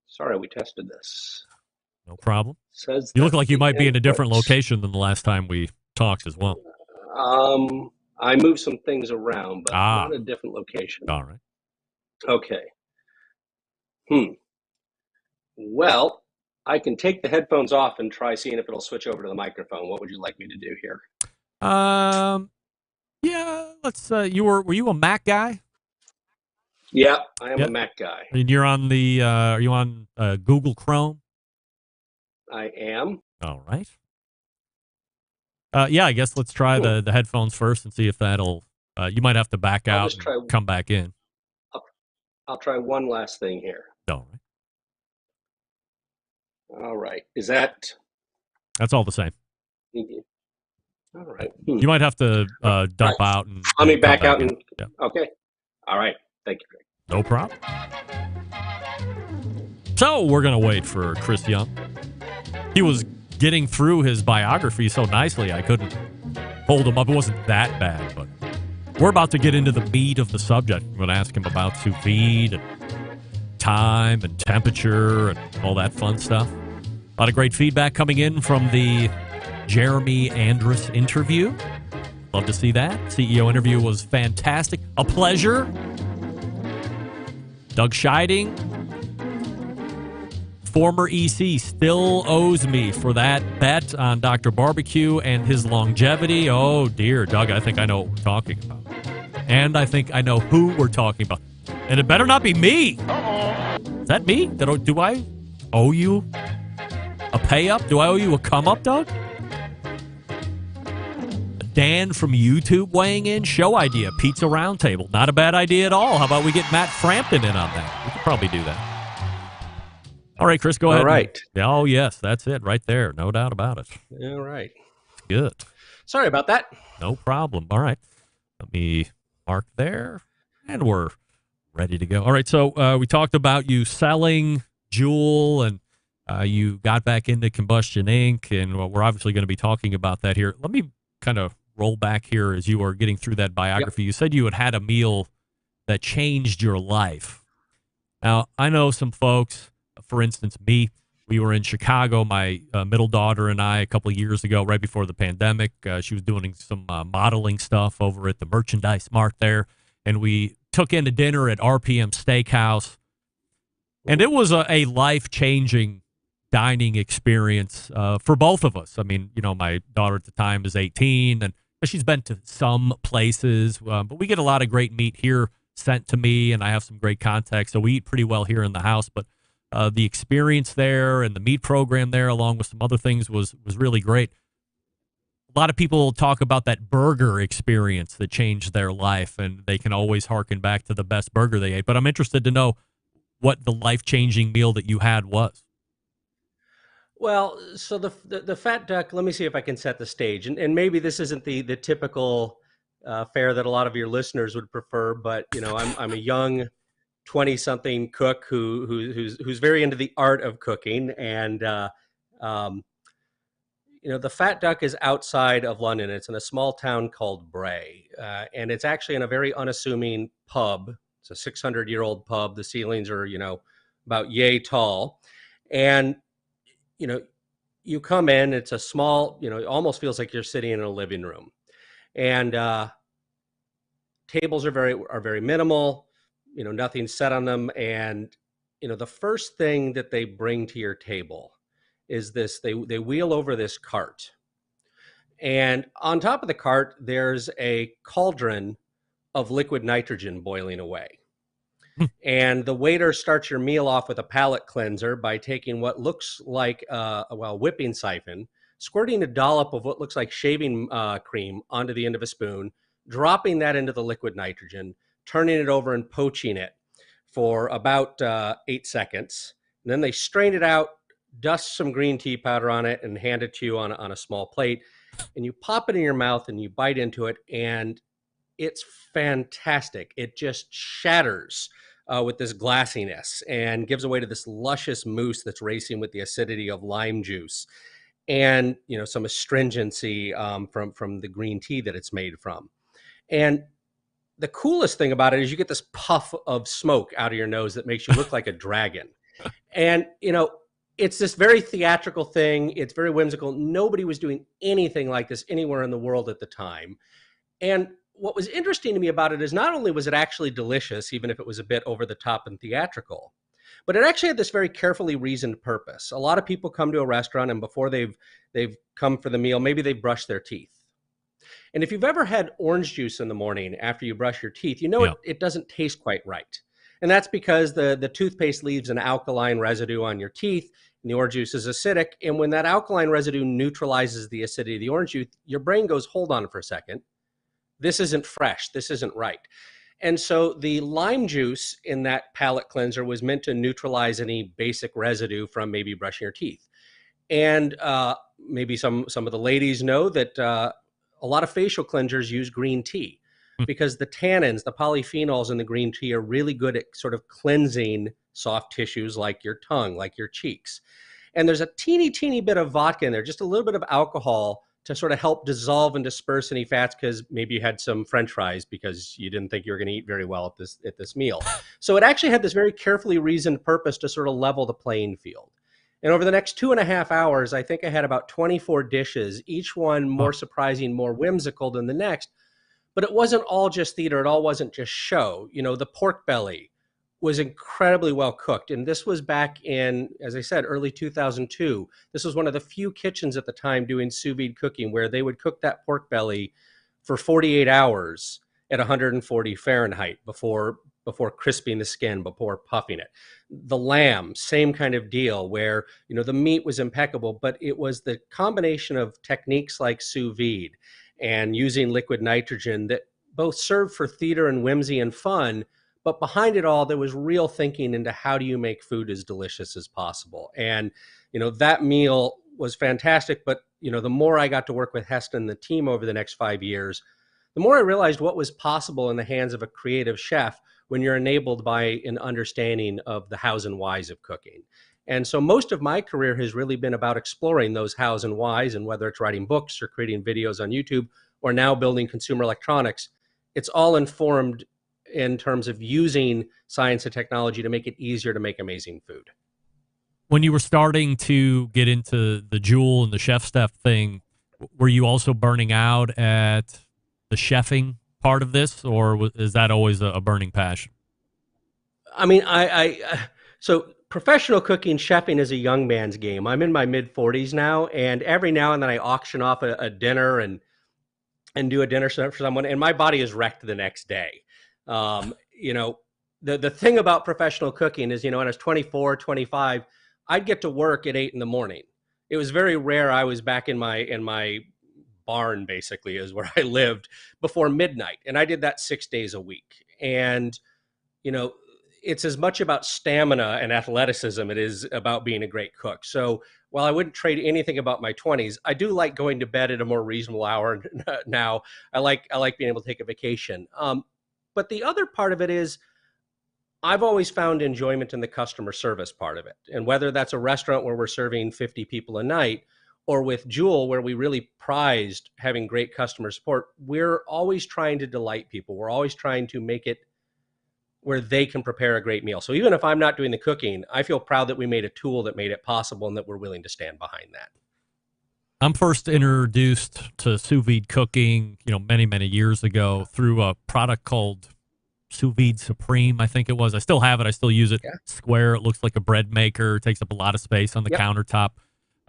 Sorry, we tested this. No problem. Says you look like you might be in a input. different location than the last time we talked as well. I moved some things around, but not a different location. All right. Okay. Well, I can take the headphones off and try seeing if it'll switch over to the microphone. What would you like me to do here? Yeah, let's were you a Mac guy? Yeah, I am a Mac guy. And you're on the are you on Google Chrome? I am. All right. Yeah, I guess let's try the headphones first and see if that'll you might have to back out and come back in. I'll try one last thing here. All right. All right. Is that? That's all the same. All right. You might have to dump out. And I'll be back come out. in. And Yeah. okay. All right. Thank you, Greg. No problem. So we're going to wait for Chris Young. He was getting through his biography so nicely, I couldn't hold him up. It wasn't that bad, but we're about to get into the meat of the subject. I'm going to ask him about sous vide and time and temperature and all that fun stuff. A lot of great feedback coming in from the Jeremy Andrus interview. Love to see that. CEO interview was fantastic. A pleasure. Doug Scheiding, former EC, still owes me for that bet on Dr. Barbecue and his longevity. Oh, dear, Doug, I think I know what we're talking about. And I think I know who we're talking about. And it better not be me. Is that me? Do I owe you a pay-up? Do I owe you a come-up, Doug? Dan from YouTube weighing in. Show idea, pizza roundtable. Not a bad idea at all. How about we get Matt Frampton in on that? We could probably do that. All right, Chris, go ahead. All right. Oh, yes, that's it right there. No doubt about it. All right. Good. Sorry about that. No problem. All right. Let me mark there. And we're ready to go. All right, so we talked about you selling Joule, and you got back into Combustion Inc., and we're obviously going to be talking about that here. Let me kind of roll back here as you are getting through that biography. Yep. You said you had a meal that changed your life. Now, I know some folks, for instance, me, we were in Chicago, my middle daughter and I, a couple of years ago, right before the pandemic. She was doing some modeling stuff over at the Merchandise Mart there, and we took in to dinner at RPM Steakhouse, and it was a life-changing dining experience for both of us. I mean, my daughter at the time is 18, and she's been to some places, but we get a lot of great meat here sent to me, and I have some great contacts, so we eat pretty well here in the house. But the experience there and the meat program there, along with some other things, was really great. A lot of people talk about that burger experience that changed their life, and they can always harken back to the best burger they ate. But I'm interested to know what the life-changing meal that you had was. Well, so the Fat Duck, let me see if I can set the stage. And maybe this isn't the typical fare that a lot of your listeners would prefer, but, I'm a young 20-something cook who's very into the art of cooking. And, the Fat Duck is outside of London. It's in a small town called Bray. And it's actually in a very unassuming pub. It's a 600-year-old pub. The ceilings are, about yay tall. And you come in, it's a small, it almost feels like you're sitting in a living room, and tables are very minimal, nothing's set on them. And, the first thing that they bring to your table is this, they wheel over this cart, and on top of the cart, there's a cauldron of liquid nitrogen boiling away. And the waiter starts your meal off with a palate cleanser by taking what looks like a whipping siphon, squirting a dollop of what looks like shaving cream onto the end of a spoon, dropping that into the liquid nitrogen, turning it over and poaching it for about 8 seconds. And then they strain it out, dust some green tea powder on it, and hand it to you on a small plate. And you pop it in your mouth and you bite into it, and it's fantastic. It just shatters with this glassiness and gives away to this luscious mousse that's racing with the acidity of lime juice and, some astringency from the green tea that it's made from. And the coolest thing about it is you get this puff of smoke out of your nose that makes you look like a dragon. And, it's this very theatrical thing. It's very whimsical. Nobody was doing anything like this anywhere in the world at the time. And what was interesting to me about it is not only was it actually delicious, even if it was a bit over the top and theatrical, but it actually had this very carefully reasoned purpose. A lot of people come to a restaurant, and before they've come for the meal, maybe they've brushed their teeth. And if you've ever had orange juice in the morning after you brush your teeth, it doesn't taste quite right. And that's because the toothpaste leaves an alkaline residue on your teeth, and the orange juice is acidic. And when that alkaline residue neutralizes the acidity of the orange juice, your brain goes, hold on for a second. This isn't fresh. This isn't right. And so the lime juice in that palate cleanser was meant to neutralize any basic residue from maybe brushing your teeth. And maybe some of the ladies know that a lot of facial cleansers use green tea because the tannins, the polyphenols in the green tea are really good at sort of cleansing soft tissues like your tongue, like your cheeks. And there's a teeny bit of vodka in there, just a little bit of alcohol to sort of help dissolve and disperse any fats because maybe you had some French fries because you didn't think you were going to eat very well at this meal. So it actually had this very carefully reasoned purpose to sort of level the playing field. And over the next 2.5 hours, I think I had about 24 dishes, each one more surprising, more whimsical than the next. But it wasn't all just theater. It all wasn't just show. You know, the pork belly was incredibly well cooked. And this was back in, as I said, early 2002. This was one of the few kitchens at the time doing sous vide cooking where they would cook that pork belly for 48 hours at 140 Fahrenheit before crisping the skin, before puffing it. The lamb, same kind of deal where, you know, the meat was impeccable, but it was the combination of techniques like sous vide and using liquid nitrogen that both served for theater and whimsy and fun, but behind it all, there was real thinking into how do you make food as delicious as possible. And, you know, that meal was fantastic. But, you know, the more I got to work with Heston and the team over the next 5 years, the more I realized what was possible in the hands of a creative chef when you're enabled by an understanding of the hows and whys of cooking. And so most of my career has really been about exploring those hows and whys, and whether it's writing books or creating videos on YouTube or now building consumer electronics, it's all informed in terms of using science and technology to make it easier to make amazing food. When you were starting to get into the Jewel and the chef stuff thing, were you also burning out at the chefing part of this, or is that always a burning passion? I mean, so professional cooking, chefing is a young man's game. I'm in my mid 40s now, and every now and then I auction off a dinner and do a dinner for someone, and my body is wrecked the next day. You know, the thing about professional cooking is, you know, when I was 24, 25, I'd get to work at 8 a.m. It was very rare I was back in my barn, basically, is where I lived, before midnight. And I did that 6 days a week. And, you know, it's as much about stamina and athleticism it is about being a great cook. So while I wouldn't trade anything about my 20s, I do like going to bed at a more reasonable hour now. I like being able to take a vacation. But the other part of it is I've always found enjoyment in the customer service part of it. And whether that's a restaurant where we're serving 50 people a night, or with Jewel, where we really prized having great customer support, we're always trying to delight people. We're always trying to make it where they can prepare a great meal. So even if I'm not doing the cooking, I feel proud that we made a tool that made it possible and that we're willing to stand behind that. I'm first introduced to sous vide cooking, you know, many years ago through a product called Sous Vide Supreme, I think it was. I still have it. I still use it. Yeah. Square. It looks like a bread maker. It takes up a lot of space on the countertop,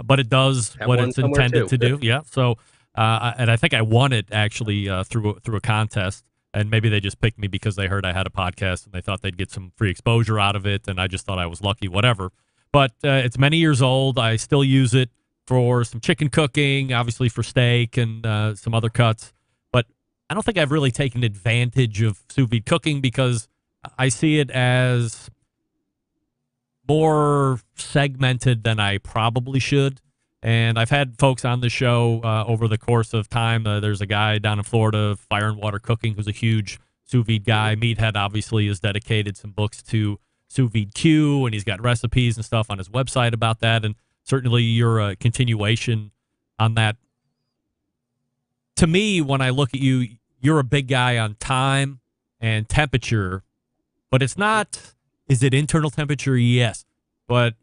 but it does what it's intended to do. Yeah. So, and I think I won it actually through a contest. And maybe they just picked me because they heard I had a podcast and they thought they'd get some free exposure out of it. And I just thought I was lucky, whatever. But it's many years old. I still use it for some chicken cooking, obviously for steak and some other cuts. But I don't think I've really taken advantage of sous vide cooking because I see it as more segmented than I probably should. And I've had folks on the show over the course of time. There's a guy down in Florida, Fire and Water Cooking, who's a huge sous vide guy. Meathead obviously has dedicated some books to sous vide Q, and he's got recipes and stuff on his website about that. And certainly you're a continuation on that. To me, when I look at you, you're a big guy on time and temperature, but it's not, is it internal temperature? Yes. But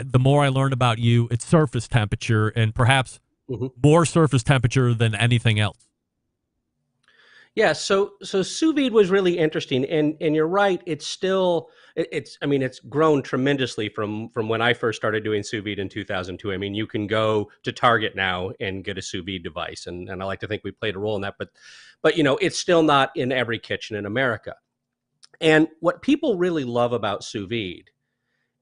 the more I learned about you, it's surface temperature, and perhaps more surface temperature than anything else. Yeah, so sous vide was really interesting, and you're right. It's still it's grown tremendously from when I first started doing sous vide in 2002. I mean, you can go to Target now and get a sous vide device, and I like to think we played a role in that. But you know, it's still not in every kitchen in America. And what people really love about sous vide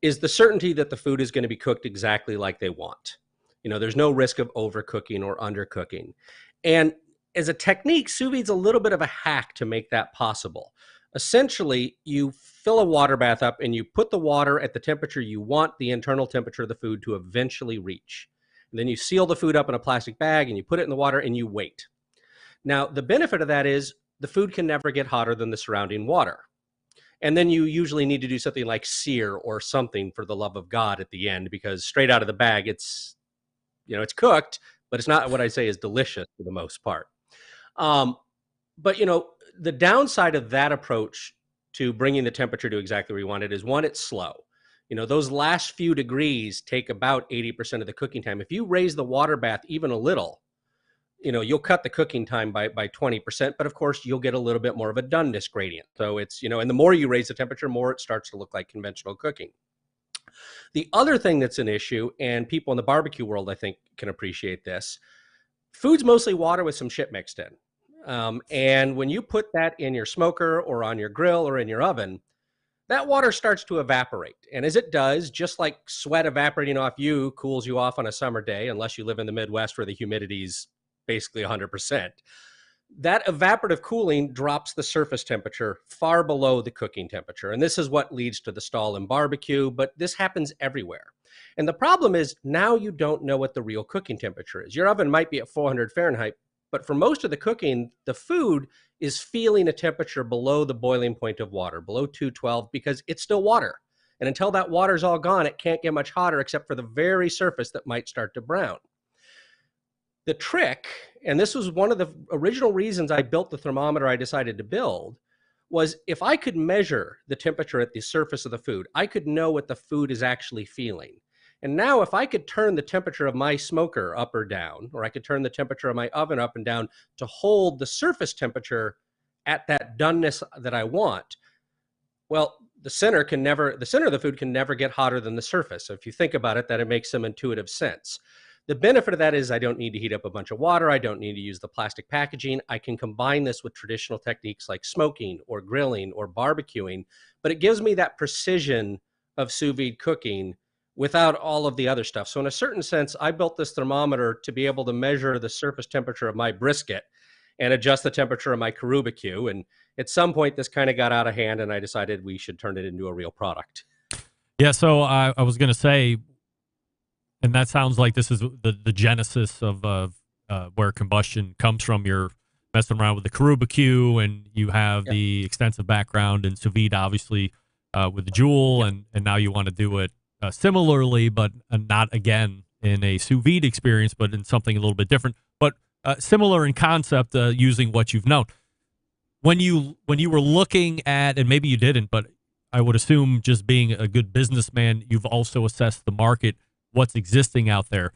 is the certainty that the food is going to be cooked exactly like they want. You know, there's no risk of overcooking or undercooking. And as a technique, sous vide's a little bit of a hack to make that possible. Essentially, you fill a water bath up and you put the water at the temperature you want the internal temperature of the food to eventually reach. And then you seal the food up in a plastic bag and you put it in the water and you wait. Now, the benefit of that is the food can never get hotter than the surrounding water. And then you usually need to do something like sear or something for the love of God at the end, because straight out of the bag, it's cooked, but it's not what I say is delicious for the most part. But the downside of that approach to bringing the temperature to exactly where you want it is, one, it's slow. Those last few degrees take about 80% of the cooking time. If you raise the water bath even a little, you'll cut the cooking time by 20%, but of course you'll get a little bit more of a doneness gradient. So it's, and the more you raise the temperature, more it starts to look like conventional cooking. The other thing that's an issue, and people in the barbecue world, I think, can appreciate this, food's mostly water with some shit mixed in. And when you put that in your smoker or on your grill or in your oven, that water starts to evaporate. And as it does, just like sweat evaporating off you cools you off on a summer day, unless you live in the Midwest where the humidity's basically 100%, that evaporative cooling drops the surface temperature far below the cooking temperature. And this is what leads to the stall in barbecue, but this happens everywhere. And the problem is now you don't know what the real cooking temperature is. Your oven might be at 400 Fahrenheit, but for most of the cooking, the food is feeling a temperature below the boiling point of water, below 212, because it's still water. And until that water's all gone, it can't get much hotter except for the very surface that might start to brown. The trick, and this was one of the original reasons I built the thermometer I decided to build, was if I could measure the temperature at the surface of the food, I could know what the food is actually feeling. And now if I could turn the temperature of my smoker up or down, or I could turn the temperature of my oven up and down to hold the surface temperature at that doneness that I want, well, the center of the food can never get hotter than the surface. So if you think about it, that it makes some intuitive sense. The benefit of that is I don't need to heat up a bunch of water. I don't need to use the plastic packaging. I can combine this with traditional techniques like smoking or grilling or barbecuing, but it gives me that precision of sous vide cooking without all of the other stuff. So in a certain sense, I built this thermometer to be able to measure the surface temperature of my brisket and adjust the temperature of my BBQ. And at some point, this kind of got out of hand, and I decided we should turn it into a real product. Yeah, so I was going to say, and that sounds like this is the genesis of where combustion comes from. You're messing around with the BBQ, and you have the extensive background in sous vide, obviously, with the Joule, and now you want to do it similarly, but not again in a sous vide experience, but in something a little bit different, but similar in concept, using what you've known. When you were looking at, and maybe you didn't, but I would assume just being a good businessman, you've also assessed the market, what's existing out there.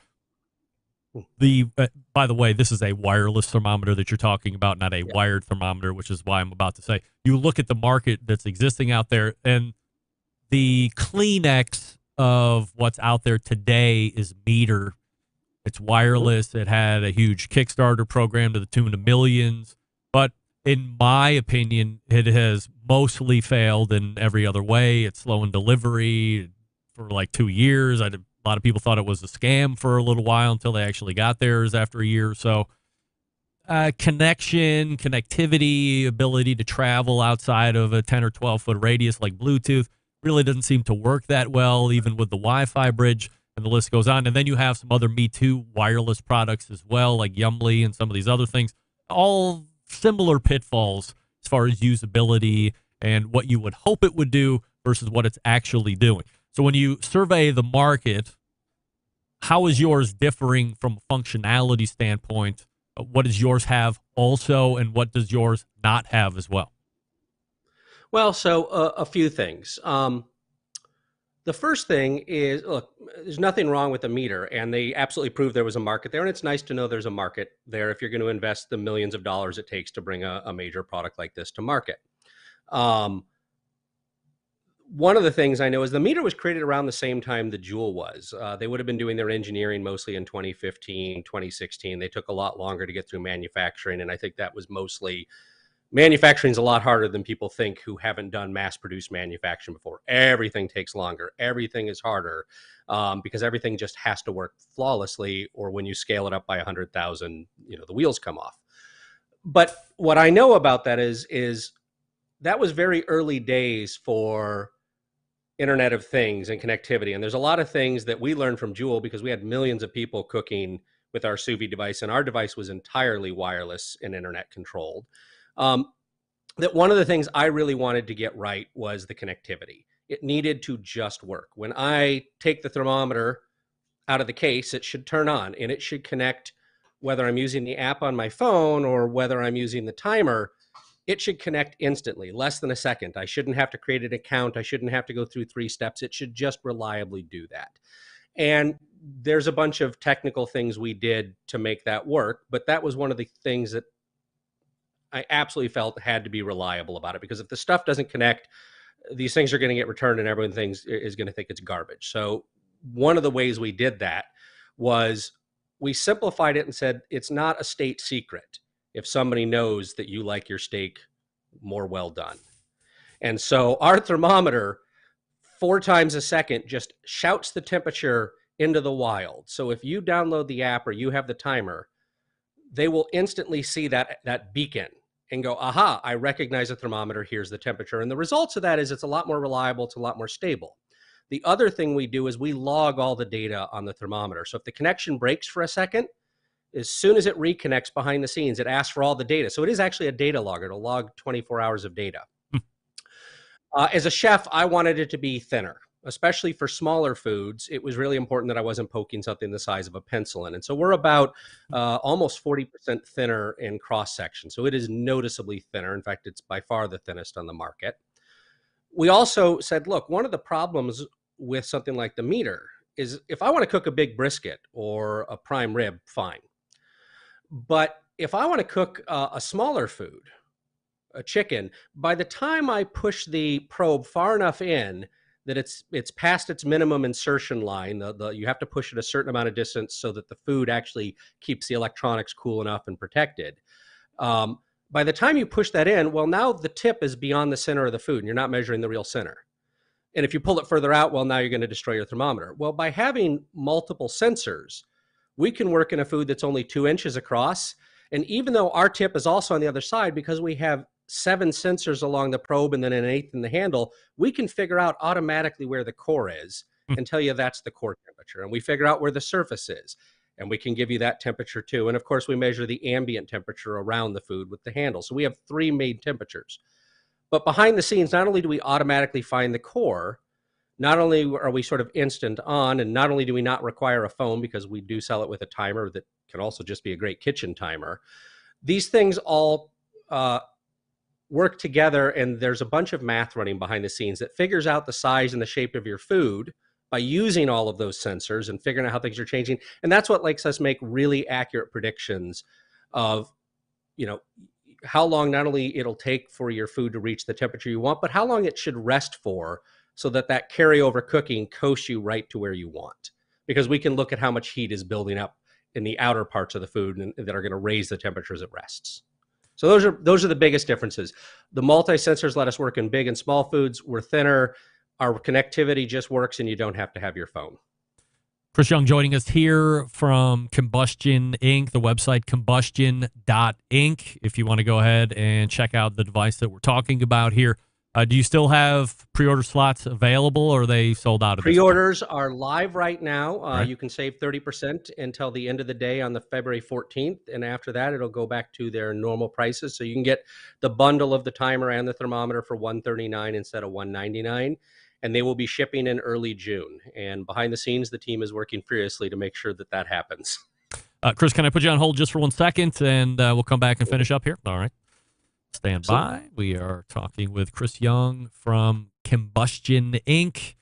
By the way, this is a wireless thermometer that you're talking about, not a wired thermometer, which is why I'm about to say, you look at the market that's existing out there, and the Kleenex of what's out there today is Meter. It's wireless. It had a huge Kickstarter program to the tune of millions. But in my opinion, it has mostly failed in every other way. It's slow in delivery for like 2 years. A lot of people thought it was a scam for a little while until they actually got theirs after a year or so. Connectivity, ability to travel outside of a 10 or 12 foot radius like Bluetooth really doesn't seem to work that well, even with the Wi-Fi bridge, and the list goes on. And then you have some other Me Too wireless products as well, like Yumly and some of these other things, all similar pitfalls as far as usability and what you would hope it would do versus what it's actually doing. So when you survey the market, how is yours differing from a functionality standpoint? What does yours have also, and what does yours not have as well? Well, so a few things. The first thing is, look, there's nothing wrong with the Meter, and they absolutely proved there was a market there, and it's nice to know there's a market there if you're going to invest the millions of dollars it takes to bring a major product like this to market. One of the things I know is the Meter was created around the same time the Joule was. They would have been doing their engineering mostly in 2015, 2016. They took a lot longer to get through manufacturing, and I think that was mostly manufacturing is a lot harder than people think who haven't done mass-produced manufacturing before. Everything takes longer. Everything is harder because everything just has to work flawlessly, or when you scale it up by 100,000, the wheels come off. But what I know about that is that was very early days for Internet of Things and connectivity. And there's a lot of things that we learned from Joule because we had millions of people cooking with our sous vide device, and our device was entirely wireless and internet controlled. That one of the things I really wanted to get right was the connectivity. It needed to just work. When I take the thermometer out of the case, it should turn on, and it should connect, whether I'm using the app on my phone or whether I'm using the timer. It should connect instantly, less than a second. I shouldn't have to create an account. I shouldn't have to go through 3 steps. It should just reliably do that. And there's a bunch of technical things we did to make that work, but that was one of the things that I absolutely felt had to be reliable about it, because if the stuff doesn't connect, these things are going to get returned and everyone is going to think it's garbage. So one of the ways we did that was we simplified it and said, it's not a state secret if somebody knows that you like your steak more well done. And so our thermometer 4 times a second just shouts the temperature into the wild. So if you download the app or you have the timer, they will instantly see that beacon and go, aha, I recognize a thermometer, here's the temperature. And the results of that is it's a lot more reliable, it's a lot more stable. The other thing we do is we log all the data on the thermometer. So if the connection breaks for a second, as soon as it reconnects behind the scenes, it asks for all the data. So it is actually a data logger. It'll log 24 hours of data. As a chef, I wanted it to be thinner, especially for smaller foods. It was really important that I wasn't poking something the size of a pencil in. And so we're about almost 40% thinner in cross section. So it is noticeably thinner. In fact, it's by far the thinnest on the market. We also said, look, one of the problems with something like the meter is if I want to cook a big brisket or a prime rib, fine. But if I want to cook a smaller food, a chicken, by the time I push the probe far enough in that it's past its minimum insertion line, you have to push it a certain amount of distance so that the food actually keeps the electronics cool enough and protected. By the time you push that in, well, now the tip is beyond the center of the food and you're not measuring the real center. And if you pull it further out, well, now you're going to destroy your thermometer. Well, by having multiple sensors, we can work in a food that's only 2 inches across. And even though our tip is also on the other side, because we have 7 sensors along the probe and then an 8th in the handle, we can figure out automatically where the core is and tell you that's the core temperature. And we figure out where the surface is, and we can give you that temperature too. And of course, we measure the ambient temperature around the food with the handle. So we have 3 main temperatures. But behind the scenes, not only do we automatically find the core, not only are we sort of instant on, and not only do we not require a phone because we do sell it with a timer that can also just be a great kitchen timer, these things all work together, and there's a bunch of math running behind the scenes that figures out the size and the shape of your food by using all of those sensors and figuring out how things are changing. And that's what lets us make really accurate predictions of, how long not only it'll take for your food to reach the temperature you want, but how long it should rest for so that carryover cooking coasts you right to where you want. Because we can look at how much heat is building up in the outer parts of the food and that are going to raise the temperature as it rests. So those are the biggest differences. The multi-sensors let us work in big and small foods. We're thinner. Our connectivity just works, and you don't have to have your phone. Chris Young joining us here from Combustion Inc., the website combustion.inc. If you want to go ahead and check out the device that we're talking about here. Do you still have pre-order slots available, or are they sold out? Pre-orders are live right now. Right. You can save 30% until the end of the day on the February 14th. And after that, it'll go back to their normal prices. So you can get the bundle of the timer and the thermometer for $139 instead of $199. And they will be shipping in early June. And behind the scenes, the team is working furiously to make sure that happens. Chris, can I put you on hold just for 1 second, and we'll come back and finish up here? All right. Stand by. We are talking with Chris Young from Combustion Inc.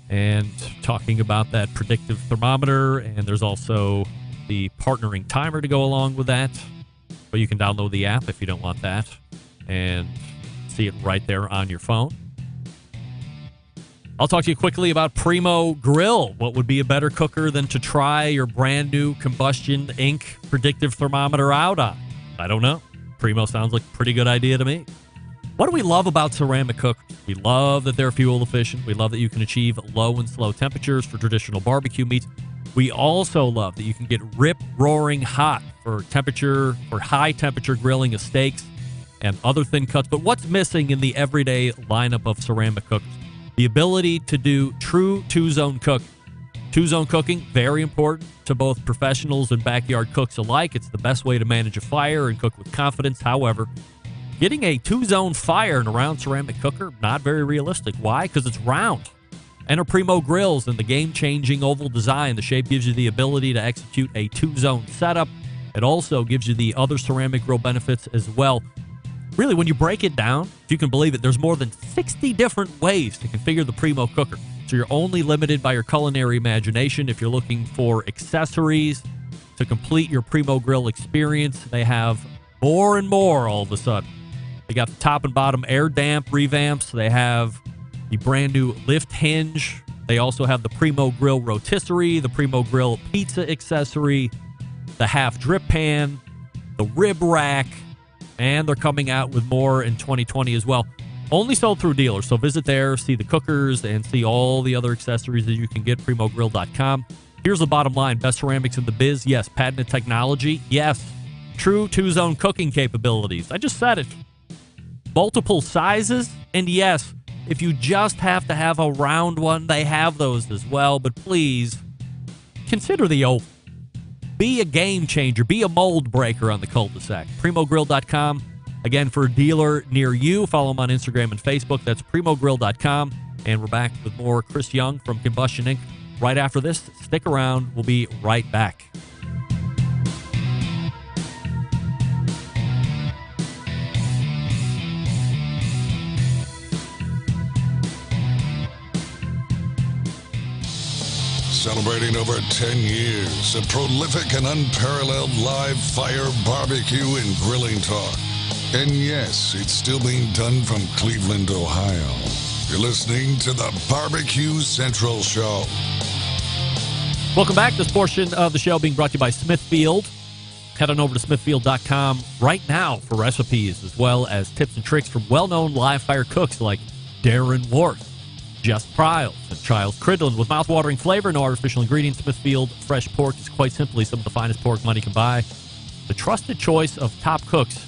and talking about that predictive thermometer. And there's also the partnering timer to go along with that. But you can download the app if you don't want that and see it right there on your phone. I'll talk to you quickly about Primo Grill. What would be a better cooker than to try your brand new Combustion Inc. predictive thermometer out on? I don't know. Primo sounds like a pretty good idea to me. What do we love about ceramic cookers? We love that they're fuel efficient. We love that you can achieve low and slow temperatures for traditional barbecue meats. We also love that you can get rip-roaring hot for high temperature grilling of steaks and other thin cuts. But what's missing in the everyday lineup of ceramic cookers? The ability to do true two-zone cooking. Two-zone cooking, very important to both professionals and backyard cooks alike. It's the best way to manage a fire and cook with confidence. However, getting a two-zone fire in a round ceramic cooker, not very realistic. Why? Because it's round. Enter Primo Grills and the game-changing oval design. The shape gives you the ability to execute a two-zone setup. It also gives you the other ceramic grill benefits as well. Really, when you break it down, if you can believe it, there's more than 60 different ways to configure the Primo cooker. So you're only limited by your culinary imagination. If you're looking for accessories to complete your Primo Grill experience, they have more and more all of a sudden. They got the top and bottom air damp revamps. They have the brand new lift hinge. They also have the Primo Grill rotisserie, the Primo Grill pizza accessory, the half drip pan, the rib rack, and they're coming out with more in 2020 as well. Only sold through dealers, so visit there, see the cookers, and see all the other accessories that you can get, primogrill.com. Here's the bottom line. Best ceramics in the biz? Yes. Patented technology? Yes. True two-zone cooking capabilities? I just said it. Multiple sizes? And yes, if you just have to have a round one, they have those as well. But please, consider the oval. Be a game changer. Be a mold breaker on the cul-de-sac. primogrill.com. Again, for a dealer near you, follow them on Instagram and Facebook. That's primogrill.com. And we're back with more Chris Young from Combustion Inc. right after this. Stick around. We'll be right back. Celebrating over 10 years of prolific and unparalleled live fire barbecue and grilling talk. And yes, it's still being done from Cleveland, Ohio. You're listening to the Barbecue Central Show. Welcome back. This portion of the show being brought to you by Smithfield. Head on over to smithfield.com right now for recipes as well as tips and tricks from well-known live fire cooks like Darren Worth, Jess Pryles, and Giles Cridland. With mouth-watering flavor, no artificial ingredients, Smithfield fresh pork is quite simply some of the finest pork money can buy. The trusted choice of top cooks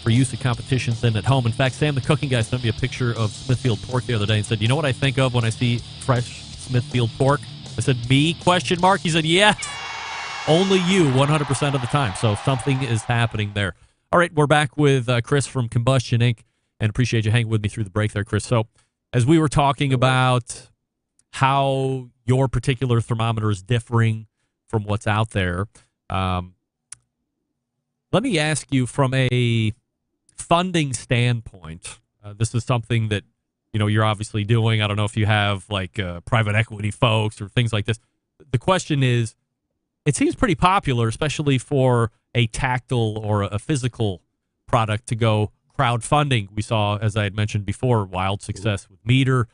for use at competitions and at home. In fact, Sam, the cooking guy, sent me a picture of Smithfield pork the other day and said, you know what I think of when I see fresh Smithfield pork? I said, me, ? He said, yes. Only you 100% of the time. So something is happening there. All right, we're back with Chris from Combustion Inc. and appreciate you hanging with me through the break there, Chris. So as we were talking about how your particular thermometer is differing from what's out there, let me ask you from a funding standpoint. This is something that you're obviously doing. I don't know if you have like private equity folks or things like this. The question is, it seems pretty popular, especially for a tactile or a physical product, to go crowdfunding. We saw, as I had mentioned before, wild success with Meter.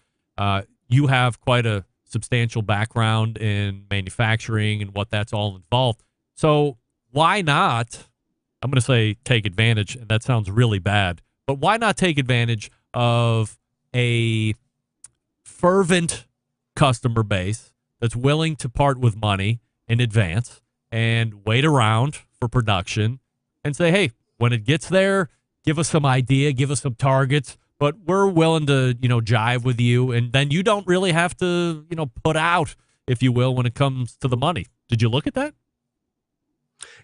You have quite a substantial background in manufacturing and what that's all involved. So why not, I'm going to say take advantage, and that sounds really bad, but why not take advantage of a fervent customer base that's willing to part with money in advance and wait around for production and say, hey, when it gets there, give us some idea, give us some targets, but we're willing to, jive with you. And then you don't really have to, put out, if you will, when it comes to the money. Did you look at that?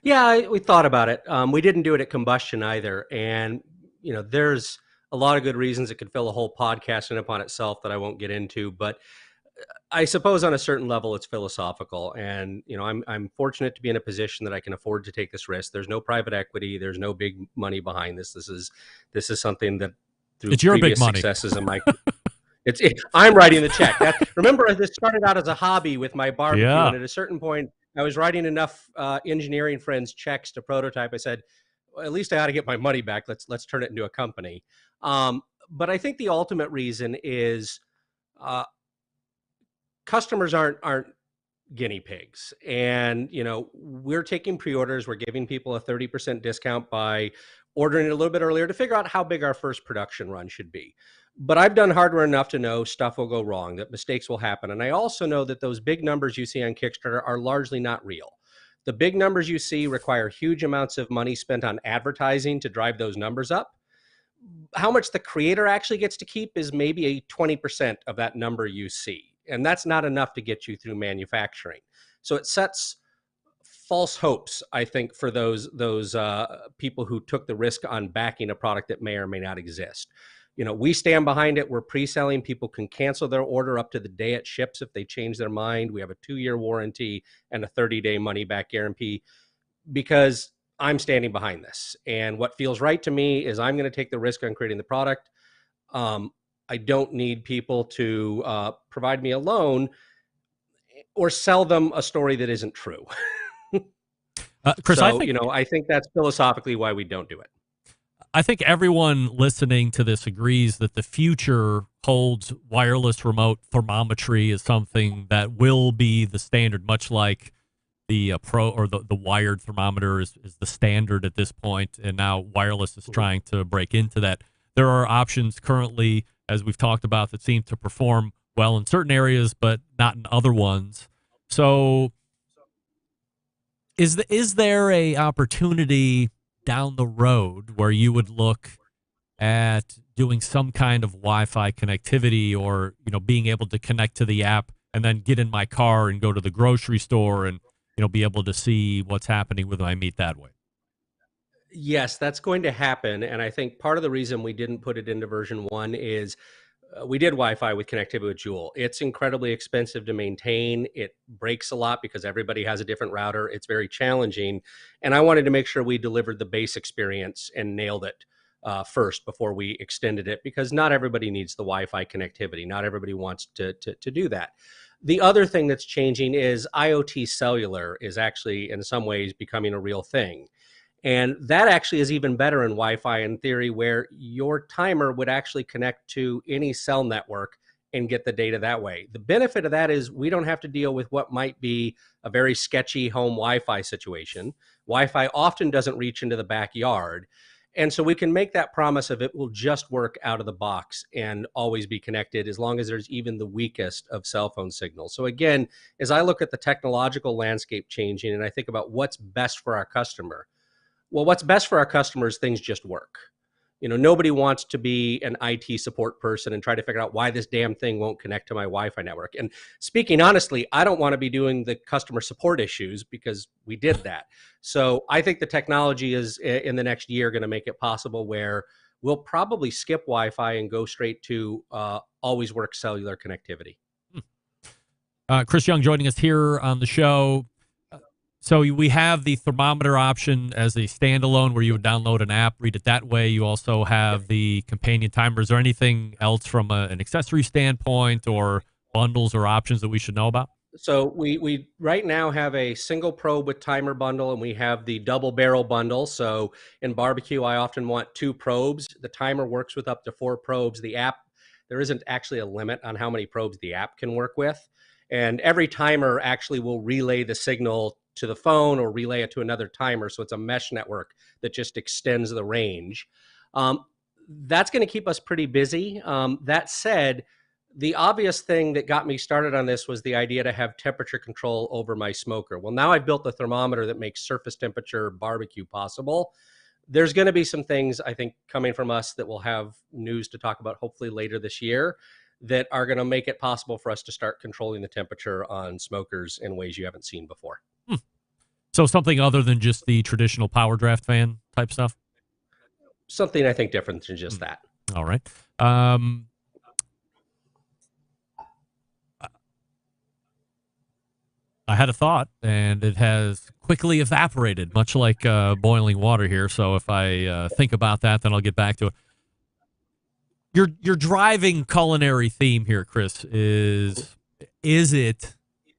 Yeah, we thought about it. We didn't do it at Combustion either. And, there's a lot of good reasons. It could fill a whole podcast in upon itself that I won't get into. But I suppose on a certain level, it's philosophical. And, I'm fortunate to be in a position that I can afford to take this risk. There's no private equity. There's no big money behind this. This is something that through it's your previous big money. Successes in my I'm writing the check. Remember, this started out as a hobby with my barbecue. Yeah. And at a certain point, I was writing enough engineering friends checks to prototype. I said, well, at least I ought to get my money back. Let's turn it into a company. But I think the ultimate reason is customers aren't guinea pigs. And, we're taking pre-orders. We're giving people a 30% discount by ordering it a little bit earlier to figure out how big our first production run should be. But I've done hardware enough to know stuff will go wrong, that mistakes will happen. And I also know that those big numbers you see on Kickstarter are largely not real. The big numbers you see require huge amounts of money spent on advertising to drive those numbers up. How much the creator actually gets to keep is maybe a 20% of that number you see. And that's not enough to get you through manufacturing. So it sets false hopes, I think, for those people who took the risk on backing a product that may or may not exist. We stand behind it. We're pre-selling. People can cancel their order up to the day it ships if they change their mind. We have a 2-year warranty and a 30-day money-back guarantee because I'm standing behind this. And what feels right to me is I'm going to take the risk on creating the product. I don't need people to provide me a loan or sell them a story that isn't true. Chris, so, I think that's philosophically why we don't do it. I think everyone listening to this agrees that the future holds wireless remote thermometry as something that will be the standard, much like the pro or the wired thermometer is the standard at this point, and now wireless is trying to break into that. There are options currently, as we've talked about, that seem to perform well in certain areas, but not in other ones. So is there a opportunity down the road where you would look at doing some kind of Wi-Fi connectivity, or being able to connect to the app and then get in my car and go to the grocery store and be able to see what's happening with my meat that way? Yes, that's going to happen. And I think part of the reason we didn't put it into version 1 is we did Wi-Fi with connectivity with Joule. It's incredibly expensive to maintain. It breaks a lot because everybody has a different router. It's very challenging. And I wanted to make sure we delivered the base experience and nailed it first before we extended it, because not everybody needs the Wi-Fi connectivity. Not everybody wants to do that. The other thing that's changing is IoT cellular is actually in some ways becoming a real thing. And that actually is even better in Wi-Fi in theory, where your timer would actually connect to any cell network and get the data that way. The benefit of that is we don't have to deal with what might be a very sketchy home Wi-Fi situation. Wi-Fi often doesn't reach into the backyard. And so we can make that promise of it will just work out of the box and always be connected as long as there's even the weakest of cell phone signals. So again, as I look at the technological landscape changing and I think about what's best for our customer, well, what's best for our customers, things just work. Nobody wants to be an IT support person and try to figure out why this damn thing won't connect to my Wi-Fi network. And speaking honestly, I don't want to be doing the customer support issues because we did that. So I think the technology is in the next year going to make it possible where we'll probably skip Wi-Fi and go straight to always work cellular connectivity. Chris Young joining us here on the show. So we have the thermometer option as a standalone where you would download an app, read it that way. You also have the companion timer. Is there anything else from an accessory standpoint or bundles or options that we should know about? So we right now have a single probe with timer bundle, and we have the double barrel bundle. So in barbecue, I often want 2 probes. The timer works with up to 4 probes. The app, there isn't actually a limit on how many probes the app can work with. And every timer actually will relay the signal to the phone or relay it to another timer. So it's a mesh network that just extends the range. That's going to keep us pretty busy. That said, the obvious thing that got me started on this was the idea to have temperature control over my smoker. Well, now I've built the thermometer that makes surface temperature barbecue possible. There's going to be some things, I think, coming from us that we'll have news to talk about hopefully later this year that are going to make it possible for us to start controlling the temperature on smokers in ways you haven't seen before. So something other than just the traditional power draft fan type stuff? Something I think different than just that. All right. I had a thought, and it has quickly evaporated, much like boiling water here. So if I think about that, then I'll get back to it. Your driving culinary theme here, Chris, is it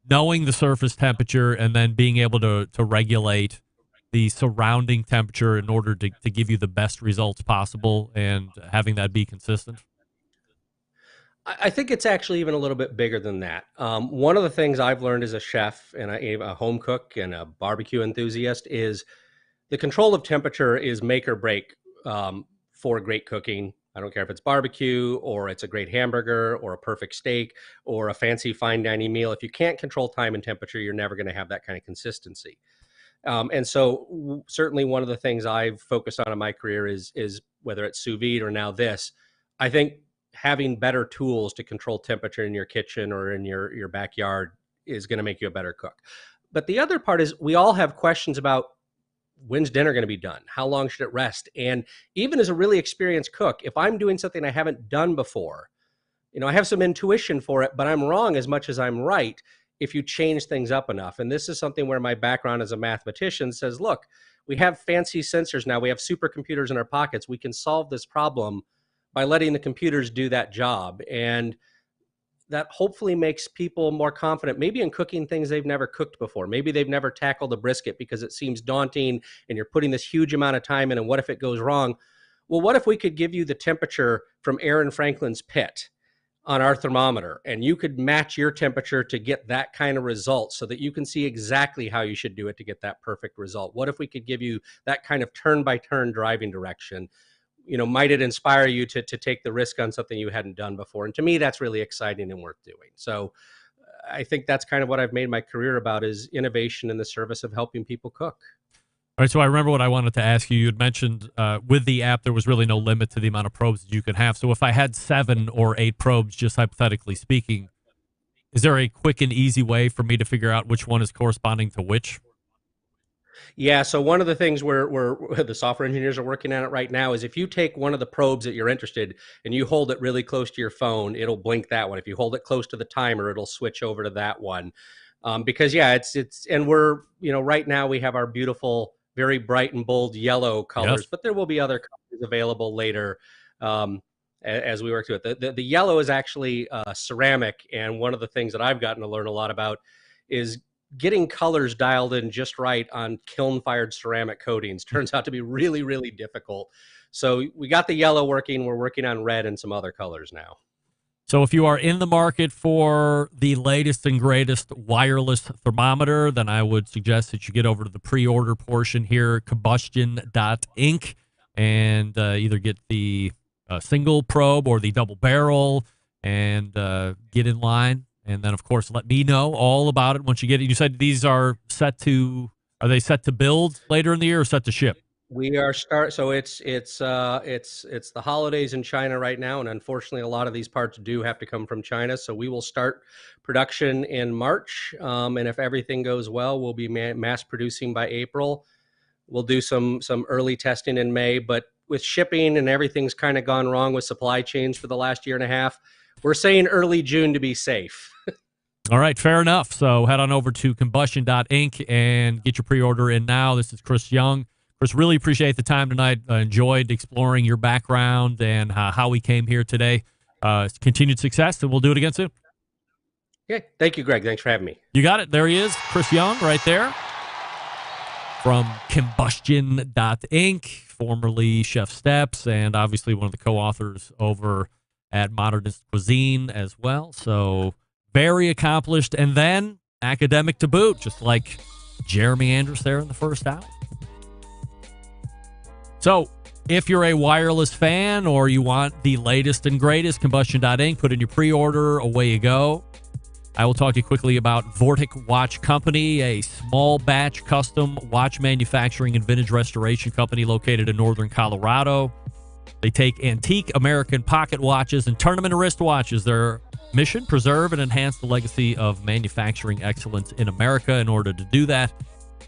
knowing the surface temperature and then being able to regulate the surrounding temperature in order to give you the best results possible and having that be consistent? I think it's actually even a little bit bigger than that. One of the things I've learned as a chef and a home cook and a barbecue enthusiast is the control of temperature is make or break for great cooking. I don't care if it's barbecue or it's a great hamburger or a perfect steak or a fancy fine dining meal. If you can't control time and temperature, you're never going to have that kind of consistency. And so certainly one of the things I've focused on in my career is whether it's sous vide or now this, I think having better tools to control temperature in your kitchen or in your backyard is going to make you a better cook. But the other part is we all have questions about when's dinner going to be done? How long should it rest? And even as a really experienced cook, if I'm doing something I haven't done before, I have some intuition for it, but I'm wrong as much as I'm right if you change things up enough. And this is something where my background as a mathematician says, look, we have fancy sensors now. We have supercomputers in our pockets. We can solve this problem by letting the computers do that job. And that hopefully makes people more confident, maybe in cooking things they've never cooked before. Maybe they've never tackled a brisket because it seems daunting and you're putting this huge amount of time in, and what if it goes wrong? Well, what if we could give you the temperature from Aaron Franklin's pit on our thermometer, and you could match your temperature to get that kind of result so that you can see exactly how you should do it to get that perfect result? What if we could give you that kind of turn-by-turn driving direction? Might it inspire you to take the risk on something you hadn't done before? And to me, that's really exciting and worth doing. So I think that's kind of what I've made my career about, is innovation in the service of helping people cook. All right, so I remember what I wanted to ask you. You had mentioned with the app there was really no limit to the amount of probes that you could have. So if I had 7 or 8 probes, just hypothetically speaking, is there a quick and easy way for me to figure out which one is corresponding to which? Yeah, so one of the things where the software engineers are working on it right now is if you take one of the probes that you're interested and you hold it really close to your phone, it'll blink that one. If you hold it close to the timer, it'll switch over to that one. Because it's and we're, right now we have our beautiful, very bright and bold yellow colors, but there will be other colors available later as we work through it. The yellow is actually ceramic, and one of the things that I've gotten to learn a lot about is getting colors dialed in just right on kiln-fired ceramic coatings. Turns out to be really, really difficult. So we got the yellow working. We're working on red and some other colors now. So if you are in the market for the latest and greatest wireless thermometer, then I would suggest that you get over to the pre-order portion here, combustion.inc, and either get the single probe or the double barrel and get in line. And then, of course, let me know all about it once you get it. You said these are set to build later in the year or set to ship? We are so it's the holidays in China right now, and unfortunately, a lot of these parts do have to come from China. So we will start production in March, and if everything goes well, we'll be mass producing by April. We'll do some early testing in May, but with shipping and everything's kind of gone wrong with supply chains for the last year and a half, we're saying early June to be safe. All right, fair enough. So head on over to combustion.inc and get your pre-order in now. This is Chris Young. Chris, really appreciate the time tonight. Enjoyed exploring your background and how we came here today. Continued success, and we'll do it again soon. Okay, thank you, Greg. Thanks for having me. You got it. There he is, Chris Young, right there from combustion.inc, formerly Chef Steps, and obviously one of the co-authors over at Modernist Cuisine as well. So very accomplished, and then academic to boot, just like Jeremy Andrus there in the first hour. So if you're a wireless fan or you want the latest and greatest, combustion.inc, put in your pre-order, away you go. I will talk to you quickly about Vortic Watch Company, a small batch custom watch manufacturing and vintage restoration company located in northern Colorado. They take antique American pocket watches and turn them into wristwatches. Their mission, preserve and enhance the legacy of manufacturing excellence in America. In order to do that,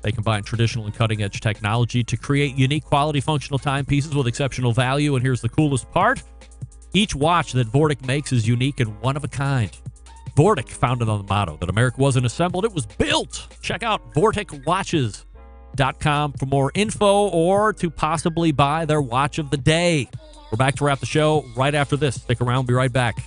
they combine traditional and cutting-edge technology to create unique quality functional timepieces with exceptional value. And here's the coolest part. Each watch that Vortic makes is unique and one of a kind. Vortic, founded on the motto that America wasn't assembled, it was built. Check out VorticWatches.com for more info or to possibly buy their watch of the day. We're back to wrap the show right after this. Stick around. We'll be right back.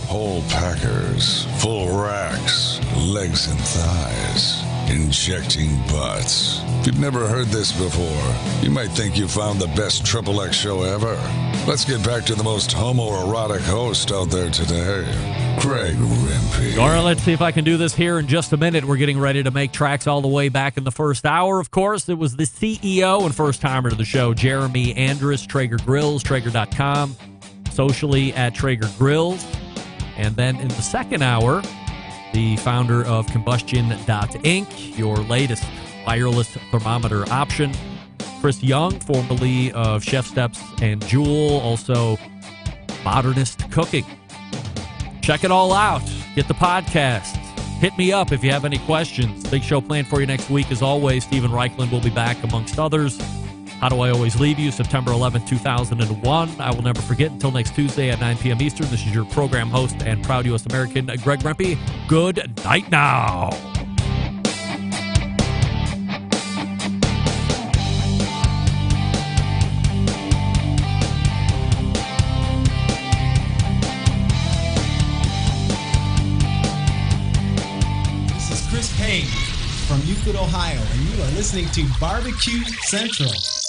Whole packers, full racks, legs and thighs, injecting butts. If you've never heard this before, you might think you found the best XXX show ever. Let's get back to the most homoerotic host out there today, Greg Rempe. All right, let's see if I can do this here in just a minute. We're getting ready to make tracks all the way back in the first hour. Of course, it was the CEO and first-timer to the show, Jeremy Andrus, Traeger Grills, Traeger.com, socially at Traeger Grills. And then in the second hour, the founder of Combustion.inc, your latest wireless thermometer option Chris Young, formerly of Chef Steps and Jewel, also Modernist Cooking. Check it all out. Get the podcast. Hit me up if you have any questions. Big show planned for you next week. As always, Stephen Reichland will be back amongst others. How Do I Always Leave You? September 11th, 2001. I will never forget until next Tuesday at 9 p.m. Eastern. This is your program host and proud U.S. American, Greg Rempe. Good night now. This is Chris Payne from Euclid, Ohio, and you are listening to BBQ Central.